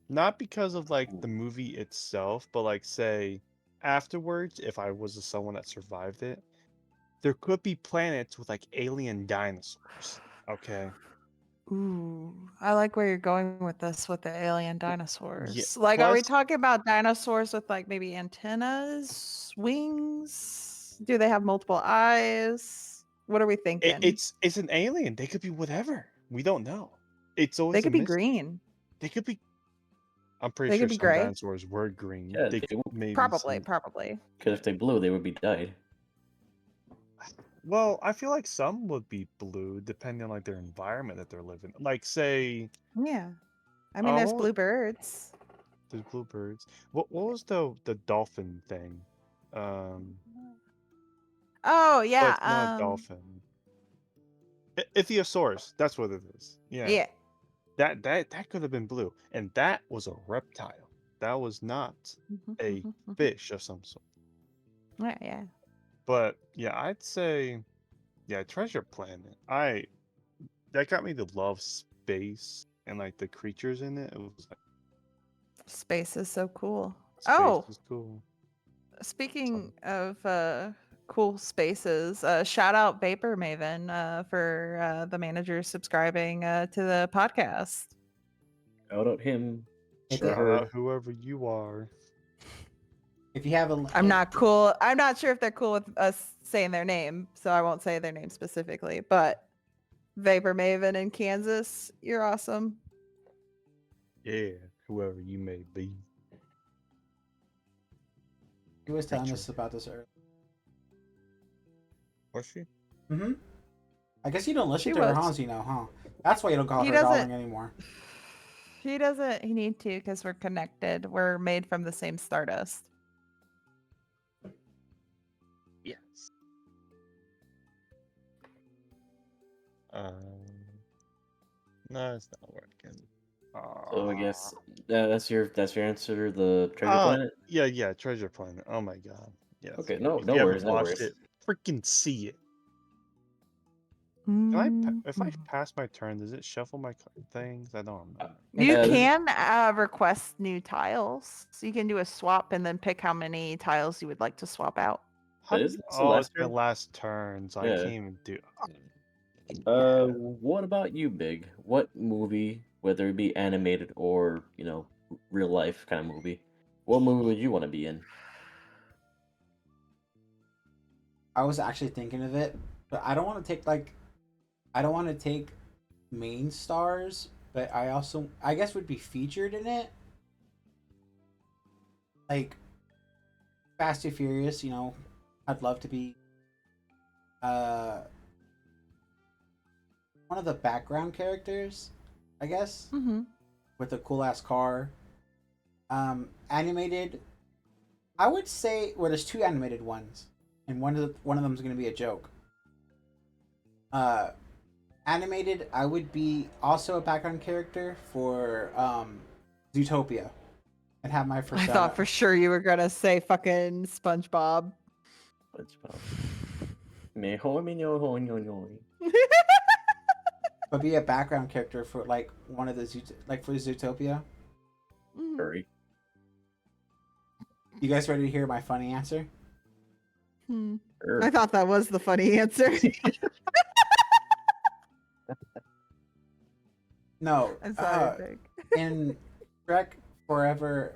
S3: not because of like the movie itself, but like say afterwards, if I was someone that survived it, there could be planets with like alien dinosaurs. Okay.
S2: Ooh, I like where you're going with this with the alien
S3: Yeah.
S2: dinosaurs. Like, are we talking about dinosaurs with like maybe antennas, wings? Do they have multiple eyes? What are we thinking?
S3: It's an alien. They could be whatever. We don't know. It's always
S2: They
S3: a
S2: could be
S3: mystery.
S2: green.
S3: They could be. I'm pretty
S2: They
S3: sure
S2: could be
S3: some
S2: gray.
S3: dinosaurs were green.
S4: Yeah,
S3: They
S4: they
S3: could maybe
S2: Probably.
S4: Because if they blew, they would be died.
S3: Well, I feel like some would be blue depending on like their environment that they're living. Like say,
S2: Yeah. I mean, there's blue birds.
S3: there's bluebirds. What was the dolphin thing? Um,
S2: Oh
S3: oh,
S2: yeah.
S3: it's not a dolphin. Ichthyosaurus. That's what it is. Yeah.
S2: Yeah.
S3: That could have been blue, and that was a reptile. That was not a fish of some sort.
S2: Yeah.
S3: But yeah, I'd say, yeah, Treasure Planet. That got me to love space and like the creatures in it. It was like
S2: Space is so cool.
S3: space is cool.
S2: Speaking of cool spaces, shout out Vapor Maven for the manager subscribing to the podcast.
S4: Shout out him.
S3: Shout out whoever you are.
S1: If you have a,
S2: I'm not cool. I'm not sure if they're cool with us saying their name, so I won't say their name specifically. But Vapor Maven in Kansas, you're awesome.
S3: Yeah, whoever you may be.
S1: He was telling
S3: creature.
S1: us about this earlier.
S3: Was she?
S1: Mm-hmm. I guess you don't listen
S2: She
S1: to her,
S2: was.
S1: huh? That's why you don't call
S2: He
S1: her
S2: doesn't-
S1: darling anymore.
S2: He doesn't. He need to because we're connected. We're made from the same stardust.
S3: Yes. No, it's not working.
S4: So I guess that's your answer. The treasure planet.
S3: Yeah, Treasure Planet. Oh my god. Yes.
S4: Okay, no
S3: If you haven't
S4: worries, no
S3: watched
S4: worries.
S3: it, freaking see it. If I pass my turn, does it shuffle my things? I don't remember.
S2: You
S4: this-
S2: can request new tiles, so you can do a swap and then pick how many tiles you would like to swap out.
S3: How
S4: Is
S3: does-
S4: this the
S3: oh,
S4: last
S3: it's my
S4: turn?
S3: last turn, so I
S4: Yeah.
S3: can't even do.
S4: What about you, Big? What movie, whether it be animated or real life kind of movie, what movie would you want to be in?
S1: I was actually thinking of it, but I don't want to take main stars, but I guess would be featured in it. Like Fast and Furious, I'd love to be one of the background characters, I guess,
S2: Mm-hmm.
S1: with a cool ass car. Animated, I would say, well, there's two animated ones, and one of them is going to be a joke. Animated, I would be also a background character for Zootopia, and have my
S2: I
S1: persona.
S2: thought for sure you were gonna say fucking SpongeBob.
S4: SpongeBob. Meow.
S1: But be a background character for like one of the for Zootopia.
S2: Mhm.
S4: Furry.
S1: You guys ready to hear my funny answer?
S2: Hmm.
S4: Sure.
S2: I thought that was the funny answer.
S1: No.
S2: I'm sorry, Big.
S1: In Shrek Forever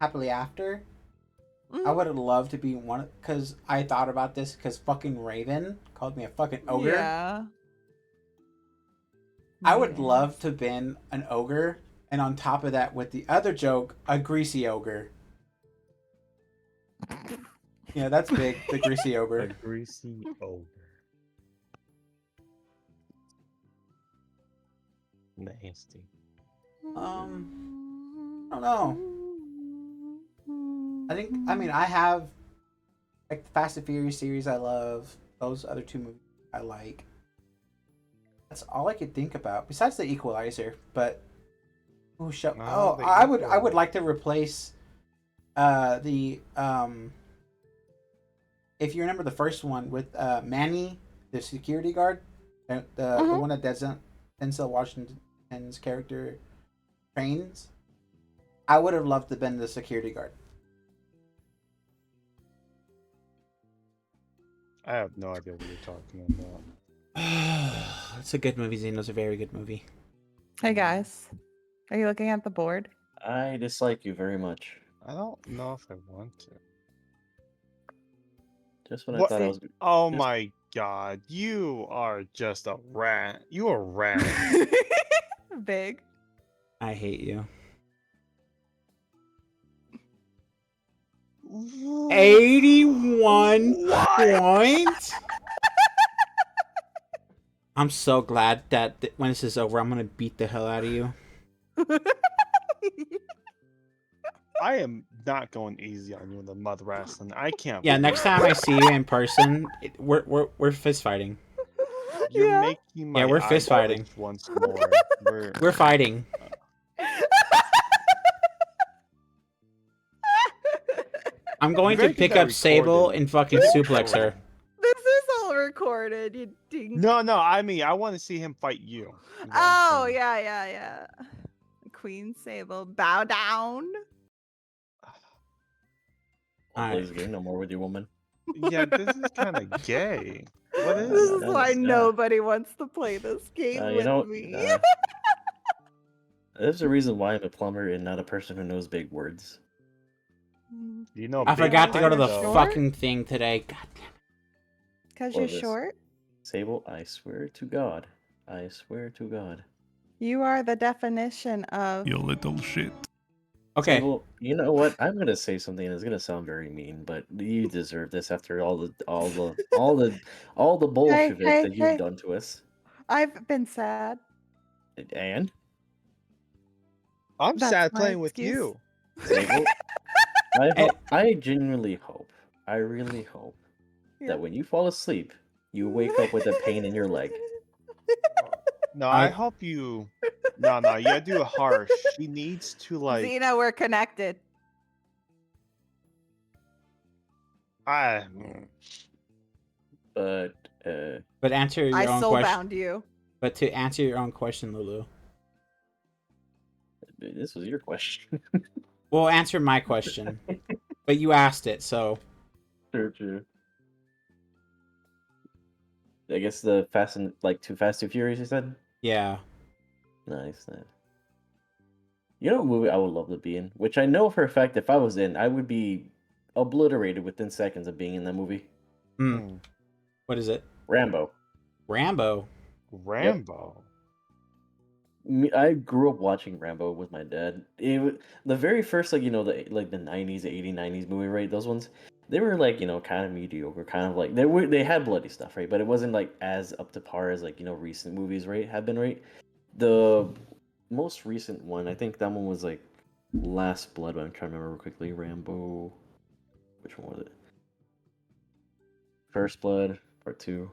S1: Happily After, I
S2: Mhm.
S1: would have loved to be one, because I thought about this because fucking Raven called me a fucking ogre.
S2: Yeah.
S1: I would
S2: Yeah.
S1: love to have been an ogre, and on top of that, with the other joke, a greasy ogre. Yeah, that's big, the greasy
S3: A
S1: ogre.
S3: greasy ogre. Nasty.
S1: I don't know. I have like the Fast and Furious series I love. Those other two movies I like. That's all I could think about besides the Equalizer. But
S3: No, the
S1: I would
S3: Equalizer.
S1: like to replace the if you remember the first one with Manny, the security guard, the
S2: Mhm.
S1: one that Denzel Washington's character trains. I would have loved to have been the security guard.
S3: I have no idea what you're talking about.
S1: It's a good movie, Xeno's a very good movie.
S2: Hey guys, are you looking at the board?
S4: I dislike you very much.
S3: I don't know if I want to.
S4: Just when I
S3: What?
S4: thought I was.
S3: Oh
S4: just-
S3: my god, you are just a rat. You a rat.
S2: Big.
S1: I hate you. 81 points. I'm so glad that when this is over, I'm gonna beat the hell out of you.
S3: I am not going easy on you in the mud wrestling. I can't.
S1: Yeah,
S3: believe
S1: next time I see you in person, we're fist fighting.
S3: You're
S2: Yeah.
S3: making my
S1: we're
S3: eyes
S1: fist fighting.
S3: twitch once more.
S1: We're fighting. I'm going
S3: Very
S1: to
S3: good
S1: pick
S3: that
S1: up Sable
S3: recorded.
S1: and fucking suplex her.
S2: This is all recorded, you ding.
S3: No, I mean I want to see him fight you. is what I'm
S2: Oh,
S3: saying.
S2: yeah. Queen Sable, bow down.
S4: I'll play
S1: Alright.
S4: this game no more with you, woman.
S3: Yeah, this is kind of gay. What is
S2: This
S3: it?
S2: is why
S4: yeah.
S2: nobody wants to play this game
S4: You
S2: with
S4: know,
S2: me.
S4: there's a reason why I'm a plumber and not a person who knows big words.
S3: You know,
S1: I
S3: big
S1: forgot to go to the
S3: words, though.
S1: fucking thing today. God damn it.
S2: Because
S4: What
S2: you're
S4: is this?
S2: short?
S4: Sable, I swear to God. I swear to God.
S2: You are the definition of
S5: You little shit.
S1: Okay.
S4: Sable, you know what? I'm gonna say something that's gonna sound very mean, but you deserve this after all the bullshit
S2: hey,
S4: that you've
S2: hey.
S4: done to us.
S2: I've been sad.
S4: And
S3: I'm
S2: That's
S3: sad
S2: my
S3: playing with
S2: excuse.
S3: you.
S4: Sable,
S1: And-
S4: I genuinely hope, I really hope
S2: Yeah.
S4: that when you fall asleep, you wake up with a pain in your leg.
S3: No,
S1: I
S3: I hope you. No, you gotta do it harsh. She needs to like.
S2: Xena, we're connected.
S3: I.
S4: But
S1: but answer
S2: I
S1: your own
S2: soul
S1: question.
S2: bound you.
S1: But to answer your own question, Lulu.
S4: this was your question.
S1: Well, answer my question. But you asked it, so
S4: True. I guess the Fast and Too Fast, Too Furious. You said.
S1: yeah.
S4: Nice. You know what movie I would love to be in? Which I know for a fact if I was in, I would be obliterated within seconds of being in that movie.
S1: What is it?
S4: Rambo.
S1: Rambo.
S3: Rambo.
S4: I grew up watching Rambo with my dad. The very first, the 90s, 80s, 90s movie, right? Those ones, they were kind of mediocre, kind of like they had bloody stuff, right? But it wasn't like as up to par as recent movies, right? Have been, right? The most recent one, I think that one was like Last Blood, but I'm trying to remember quickly. Rambo, which one was it? First Blood, Part 2.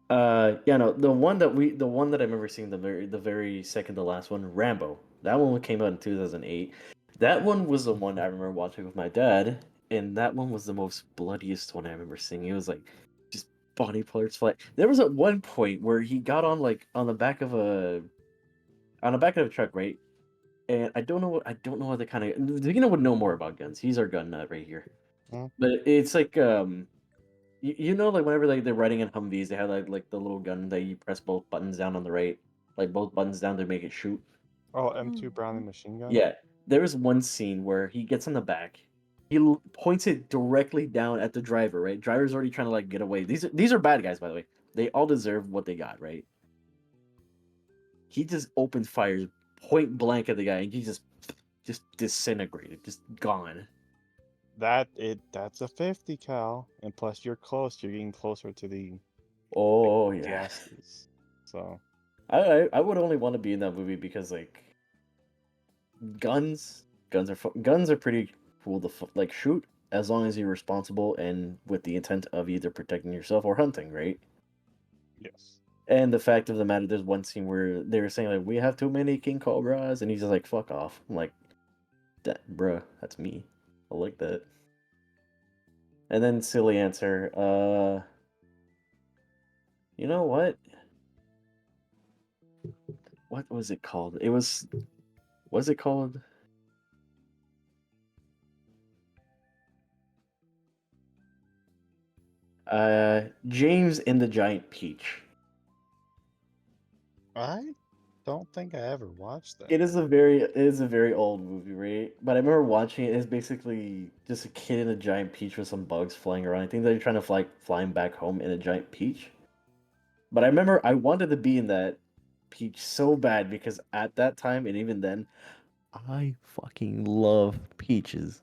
S4: Yeah, no, the one that I remember seeing the very second to last one, Rambo. That one came out in 2008. That one was the one I remember watching with my dad, and that one was the most bloodiest one I remember seeing. It was like just body parts fly. There was at one point where he got on on the back of a truck, right? And I don't know what the kind of would know more about guns. He's our gun nut right here.
S3: Hmm.
S4: But it's like you know, like whenever they're riding in Humvees, they have like the little gun that you press both buttons down on the right, like both buttons down to make it shoot.
S3: Oh, M2 Browning machine gun.
S4: Yeah, there was one scene where he gets on the back, points it directly down at the driver. Right, driver's already trying to get away. These are bad guys, by the way. They all deserve what they got. Right. He just opened fires point blank at the guy, and he just disintegrated, just gone.
S3: That's a 50 cal, and plus you're close. You're getting closer to the
S4: Oh yeah.
S3: gases. So
S4: I would only want to be in that movie because guns guns are pretty cool to shoot as long as you're responsible and with the intent of either protecting yourself or hunting, right?
S3: yes.
S4: And the fact of the matter, there's one scene where they were saying we have too many king cobras, and he's just like fuck off. I'm like, that bruh, that's me. I like that. And then silly answer, you know what? What was it called? Was it called? James and the Giant Peach.
S3: I don't think I ever watched that.
S4: It is a very old movie, right? But I remember watching it. It's basically just a kid in a giant peach with some bugs flying around. I think they're trying to fly him back home in a giant peach. But I remember I wanted to be in that peach so bad because at that time and even then, I fucking love peaches.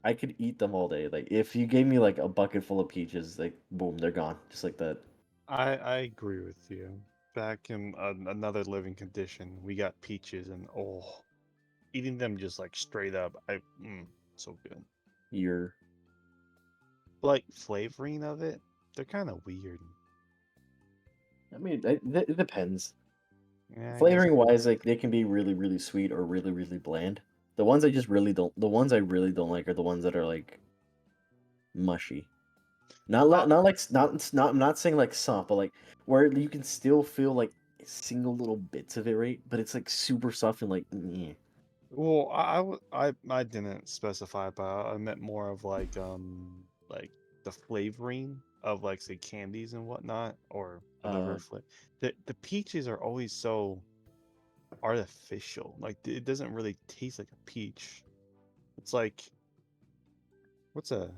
S4: I could eat them all day. Like if you gave me a bucket full of peaches, boom, they're gone, just like that.
S3: I agree with you. Back in another living condition, we got peaches, and eating them just straight up, so good.
S4: You're
S3: Flavoring of it, they're kind of weird.
S4: I mean, it depends.
S3: Yeah, I guess.
S4: Flavoring wise, they can be really, really sweet or really, really bland. The ones I just really don't, the ones I really don't like are the ones that are mushy. I'm not saying soft, but where you can still feel single little bits of it, right? But it's super soft and meh.
S3: Well, I didn't specify, but I meant more of the flavoring of say candies and whatnot or whatever. The peaches are always so artificial. It doesn't really taste like a peach. It's what's a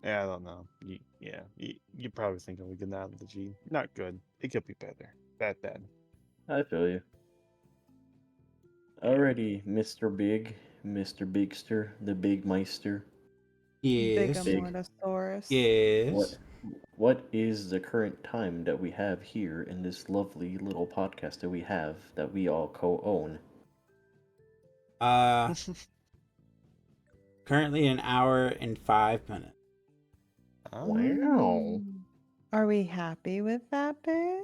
S3: yeah, I don't know. You probably think of a good out of the G. Not good. It could be better. Bad.
S4: I feel you. Alrighty, Mr. Big, Mr. Bigster, the Big Meister.
S1: Yes.
S4: Big.
S2: Bigamortosaurus.
S1: Yes.
S4: What is the current time that we have here in this lovely little podcast that we have that we all co-own?
S1: Currently an hour and 5 minutes.
S3: Oh,
S4: Wow.
S2: Are we happy with that, Big?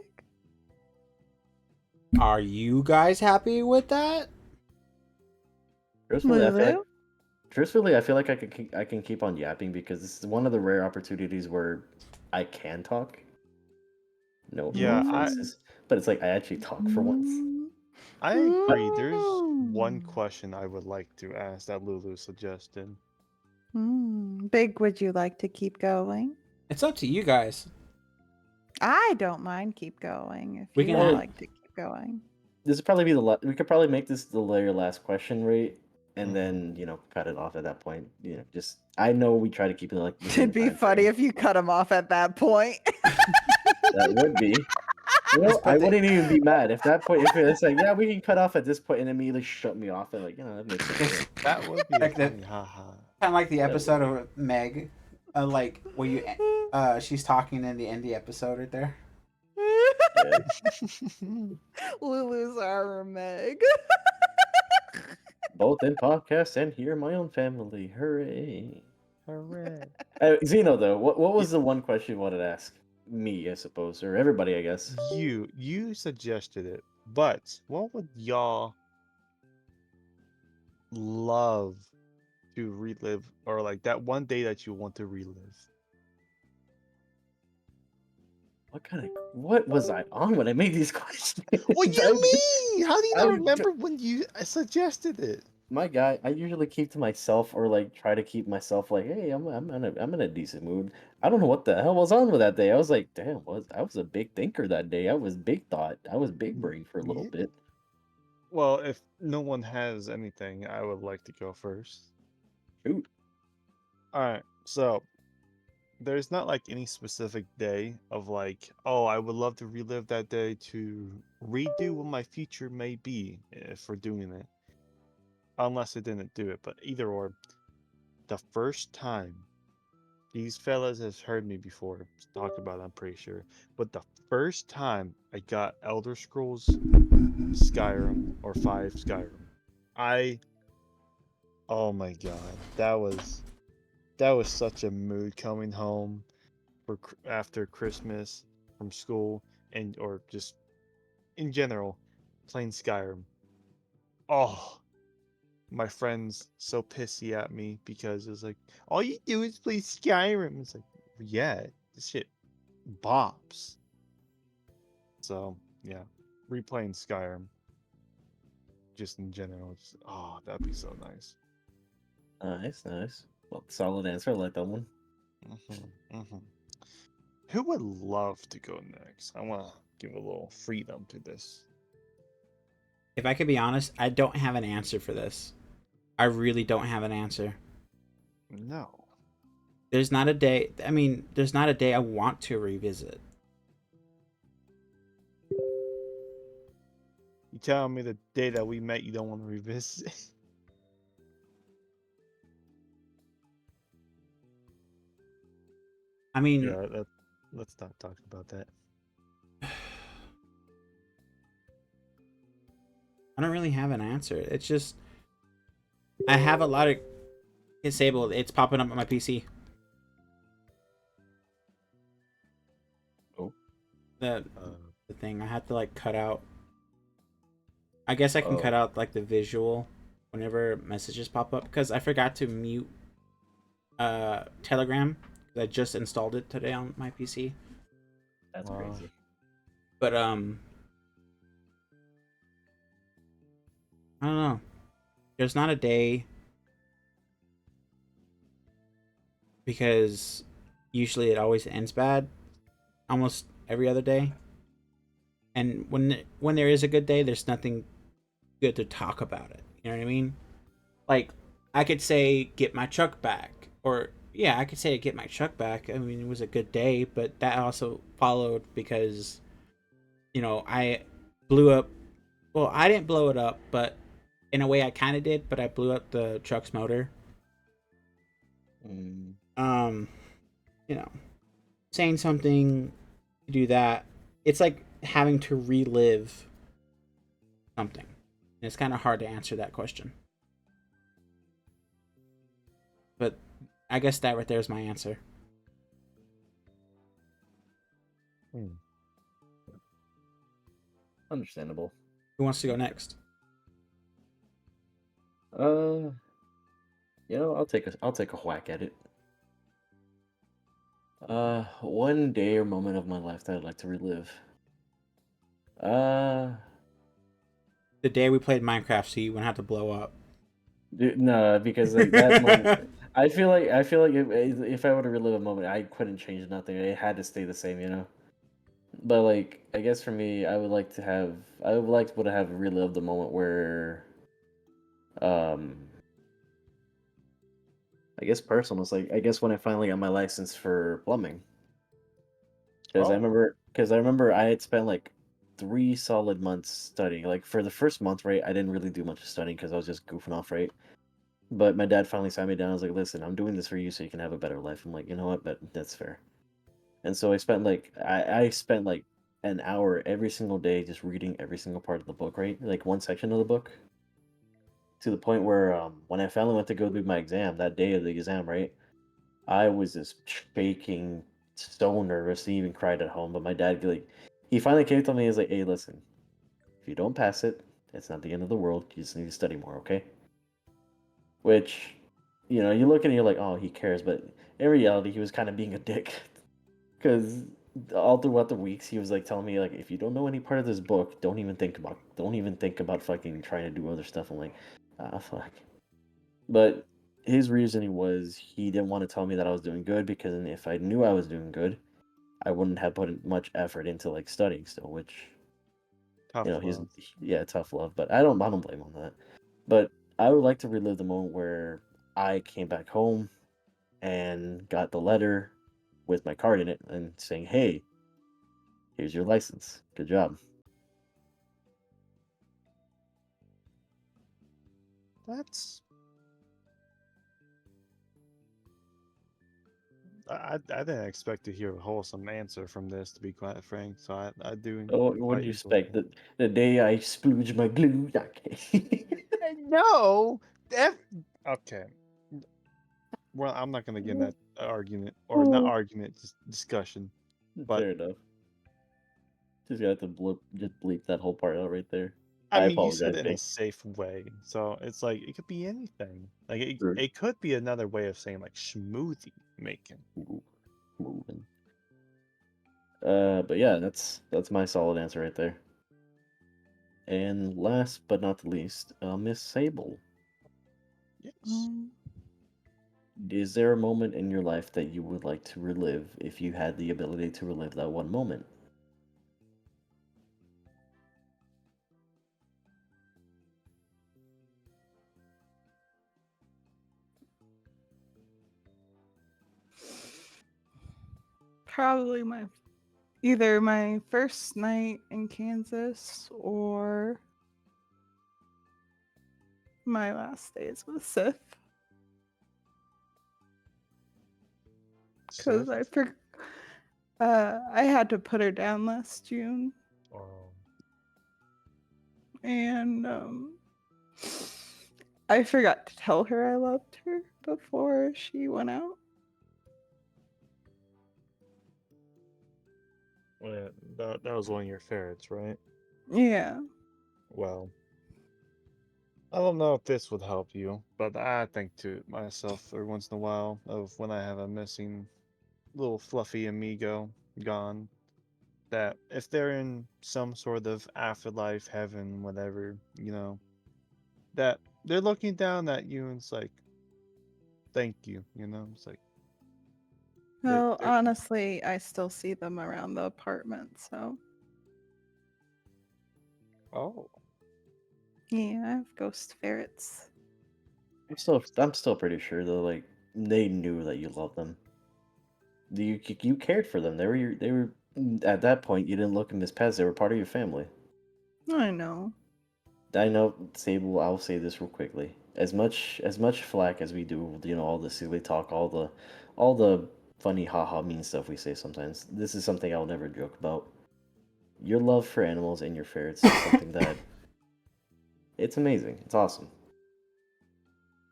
S1: Are you guys happy with that?
S2: Lulu?
S4: Truthfully, I feel like I can keep on yapping because this is one of the rare opportunities where I can talk. No
S3: Yeah,
S4: offenses, but it's like I actually talk for once.
S3: I agree. There's
S2: Mm.
S3: one question I would like to ask that Lulu suggested.
S2: Big, would you like to keep going?
S1: It's up to you guys.
S2: I don't mind keep going if
S1: We
S2: you
S1: can
S2: would
S1: add-
S2: like to keep going.
S4: This would probably be we could probably make this the very last question, right? And then cut it off at that point. Just I know we try to keep it like. within
S2: It'd
S4: the
S2: be
S4: time
S2: funny
S4: frame.
S2: if you cut him off at that point.
S4: That would be.
S1: Just put
S4: I
S1: the-
S4: wouldn't even be mad if that point. If it's like, yeah, we can cut off at this point, and immediately shut me off, and like, that makes sense.
S3: That would be
S1: Like the-
S3: funny, haha.
S1: Kind of like the
S4: That would
S1: episode of Meg, like where you, she's talking in the end of the episode right there.
S2: Lulu's our Meg.
S4: Both in podcasts and here in my own family. Hooray!
S3: Hooray.
S4: Zeno, though, what was the one question you wanted to ask me? I suppose, or everybody, I guess.
S3: You suggested it, but what would y'all love to relive, or like that one day that you want to relive?
S4: What was I on when I made these questions?
S3: What do you mean? How do you not
S4: I-
S3: remember when you suggested it?
S4: My guy, I usually keep to myself or like try to keep myself like, hey, I'm in a decent mood. I don't know what the hell was on with that day. I was like, damn, I was a big thinker that day. I was big thought. I was big brain for a little
S3: Yeah.
S4: bit.
S3: Well, if no one has anything, I would like to go first.
S4: Shoot.
S3: All right, so there's not like any specific day of like, oh, I would love to relive that day to redo what my future may be if we're doing it. Unless it didn't do it, but either or, the first time these fellas has heard me before talk about it, I'm pretty sure, but the first time I got Elder Scrolls Skyrim or 5 Skyrim, oh my god, that was such a mood coming home after Christmas from school and or just in general playing Skyrim. Oh, my friends so pissy at me because it's like all you do is play Skyrim. It's like, yeah, this shit bops. So yeah, replaying Skyrim just in general, that'd be so nice.
S4: Nice. Well, solid answer. I like that one.
S3: Who would love to go next? I want to give a little freedom to this.
S1: If I could be honest, I don't have an answer for this. I really don't have an answer.
S3: No.
S1: There's not a day. I mean, there's not a day I want to revisit.
S3: You telling me the day that we met you don't want to revisit?
S1: I mean,
S3: Yeah, let's not talk about that.
S1: I don't really have an answer. It's just I have a lot of Sable. It's popping up on my PC.
S4: Oh.
S1: The thing I had to like cut out. I guess I can cut out like the visual whenever messages pop up because I forgot to mute Telegram. I just installed it today on my PC.
S4: That's
S3: Wow.
S4: crazy.
S1: But I don't know. There's not a day because usually it always ends bad, almost every other day. And when there is a good day, there's nothing good to talk about it. You know what I mean? Like I could say get my truck back, or yeah, I could say get my truck back. I mean, it was a good day, but that also followed because I blew up. Well, I didn't blow it up, but in a way, I kind of did, but I blew up the truck's motor.
S4: Mm.
S1: You know, saying something to do that, it's like having to relive something. And it's kind of hard to answer that question. But I guess that right there is my answer.
S4: Understandable.
S1: Who wants to go next?
S4: I'll take a whack at it. One day or moment of my life that I'd like to relive. Uh,
S1: The day we played Minecraft, so you wouldn't have to blow up.
S4: no, because like that moment, I feel like if I were to relive a moment, I couldn't change nothing. It had to stay the same, you know. But like, I guess for me, I would like to have relived the moment where, um, I guess personal. It's like I guess when I finally got my license for plumbing. Because
S3: Oh.
S4: I remember I had spent like 3 solid months studying. Like for the first month, right, I didn't really do much studying because I was just goofing off, right? But my dad finally sat me down. I was like, "Listen, I'm doing this for you so you can have a better life." I'm like, you know what? That's fair. And so I spent like an hour every single day just reading every single part of the book, right? Like one section of the book. To the point where when I finally went to go do my exam that day of the exam, right? I was just shaking, so nervous. He even cried at home. But my dad, like, he finally came to me. He's like, "Hey, listen, if you don't pass it, it's not the end of the world. You just need to study more, okay?" Which, you look at it, and you're like, "Oh, he cares," but in reality, he was kind of being a dick because all throughout the weeks, he was like telling me like, "If you don't know any part of this book, don't even think about fucking trying to do other stuff." I'm like, ah, fuck. But his reasoning was he didn't want to tell me that I was doing good because if I knew I was doing good, I wouldn't have put much effort into like studying still, which
S3: Tough
S4: he's
S3: love.
S4: yeah, tough love, but I don't blame him on that. But I would like to relive the moment where I came back home and got the letter with my card in it and saying, "Hey, here's your license. Good job."
S3: That's I didn't expect to hear a wholesome answer from this, to be quite frank. So I do
S4: Oh, what do
S3: quite
S4: you
S3: enjoy
S4: expect?
S3: it.
S4: The day I splooge my glue?
S3: No, okay. Well, I'm not gonna get in that argument or not argument, just discussion. But
S4: Fair enough. Just got to just bleep that whole part out right there.
S3: I
S4: I
S3: mean, you said
S4: apologize,
S3: it in a
S4: Jay.
S3: safe way, so it's like it could be anything. Like
S4: True.
S3: it could be another way of saying like smoothie making.
S4: Ooh, moving. But yeah, that's my solid answer right there. And last but not the least, Miss Sable.
S3: Yes.
S4: Is there a moment in your life that you would like to relive if you had the ability to relive that one moment?
S2: Probably either my first night in Kansas or my last days with Sif. Because
S3: Sith?
S2: I had to put her down last June,
S3: Oh.
S2: and I forgot to tell her I loved her before she went out.
S3: Well, that was one of your ferrets, right?
S2: Yeah.
S3: Well, I don't know if this would help you, but I think to myself every once in a while of when I have a missing little fluffy amigo gone, that if they're in some sort of afterlife, heaven, whatever, that they're looking down at you and it's like, thank you, It's like,
S2: Well,
S3: they're
S2: honestly, I still see them around the apartment, so
S3: oh,
S2: yeah, I have ghost ferrets.
S4: I'm still pretty sure though, like they knew that you loved them. You cared for them. At that point you didn't look at them as pets. They were part of your family.
S2: I know.
S4: I know, Sable. I'll say this real quickly. As much flack as we do, all the silly talk, all the funny haha mean stuff we say sometimes. This is something I'll never joke about. Your love for animals and your ferrets is something that it's amazing. It's awesome.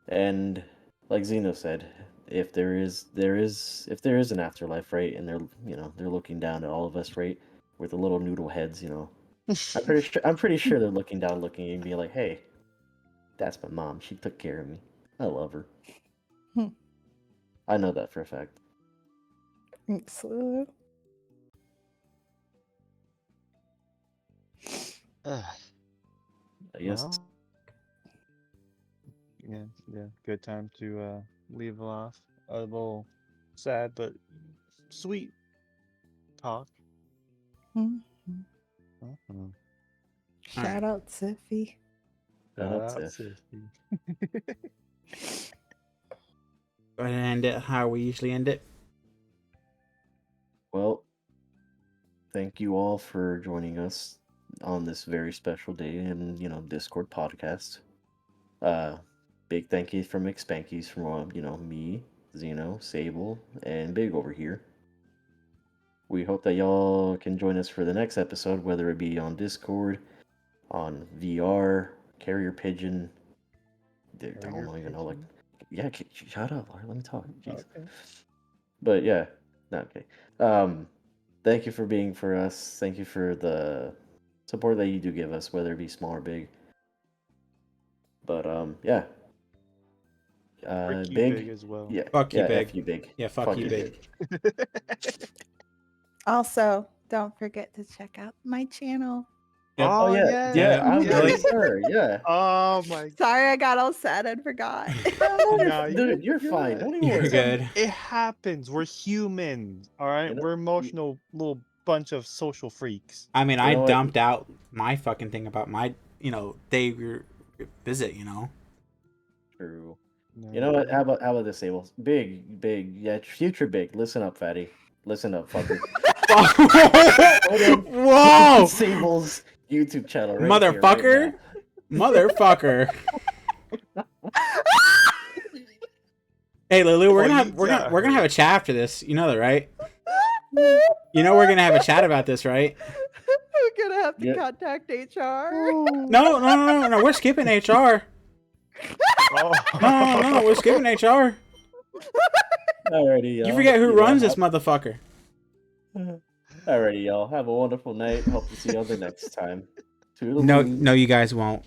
S4: And like Zeno said, if there is an afterlife, right, and they're looking down at all of us, right, with the little noodle heads, I'm pretty sure they're looking down, looking and being like, "Hey, that's my mom. She took care of me. I love her."
S2: Hmm.
S4: I know that for a fact.
S2: Excellent.
S3: Ugh,
S4: I guess.
S3: well, yeah, good time to leave off. A little sad but sweet talk.
S2: Mhm.
S3: Mhm.
S2: Shout out Siffy.
S4: Shout
S3: Shout
S4: out,
S3: out,
S4: Tiff.
S3: Sissy.
S1: Go ahead and end it how we usually end it.
S4: Well, thank you all for joining us on this very special day in Discord podcast. Big thank you from McSpankies from me, Zeno, Sable, and Big over here. We hope that y'all can join us for the next episode, whether it be on Discord, on VR, Carrier Pigeon. I don't even know, like, yeah, shut up, Laura, let me talk. Jeez.
S3: Okay.
S4: But yeah, no, okay. Thank you for being for us. Thank you for the support that you do give us, whether it be small or big. But yeah.
S3: Frick you,
S4: Big.
S3: Big, as well.
S4: Yeah.
S1: Fuck you,
S4: yeah,
S1: Big.
S4: F you, Big.
S1: Yeah, fuck you, Big.
S2: Also, don't forget to check out my channel.
S1: Yep.
S3: Oh,
S4: yeah,
S3: yeah.
S1: yeah,
S4: I'm
S1: yeah.
S4: really sorry. Yeah.
S3: Oh my
S2: Sorry, I got all sad and forgot.
S3: No,
S4: Dude, you're fine. Don't even
S1: You're
S4: worry.
S1: good.
S3: It happens. We're humans. All right.
S4: You know-
S3: We're emotional little bunch of social freaks.
S1: I mean,
S4: You
S1: I
S4: know what?
S1: dumped out my fucking thing about my, day visit,
S4: True.
S3: No,
S4: You know what? How about this, Sable? Big, yeah, future Big. Listen up, fatty. Listen up, fucker.
S1: Whoa!
S4: Sable's YouTube channel, right
S1: Motherfucker!
S4: Here, right
S1: Motherfucker! Hey, Lulu, we're gonna have a chat after this. You know that, right? You know we're gonna have a chat about this, right?
S2: I'm gonna have to
S4: Yeah.
S2: contact HR.
S1: No. We're skipping HR.
S3: Oh.
S1: No. We're skipping HR.
S4: now. Alrighty, y'all.
S1: You forget who runs this motherfucker.
S4: Alrighty, y'all. Have a wonderful night. Hope to see y'all the next time.
S1: No,
S4: Toodaloo.
S1: you guys won't.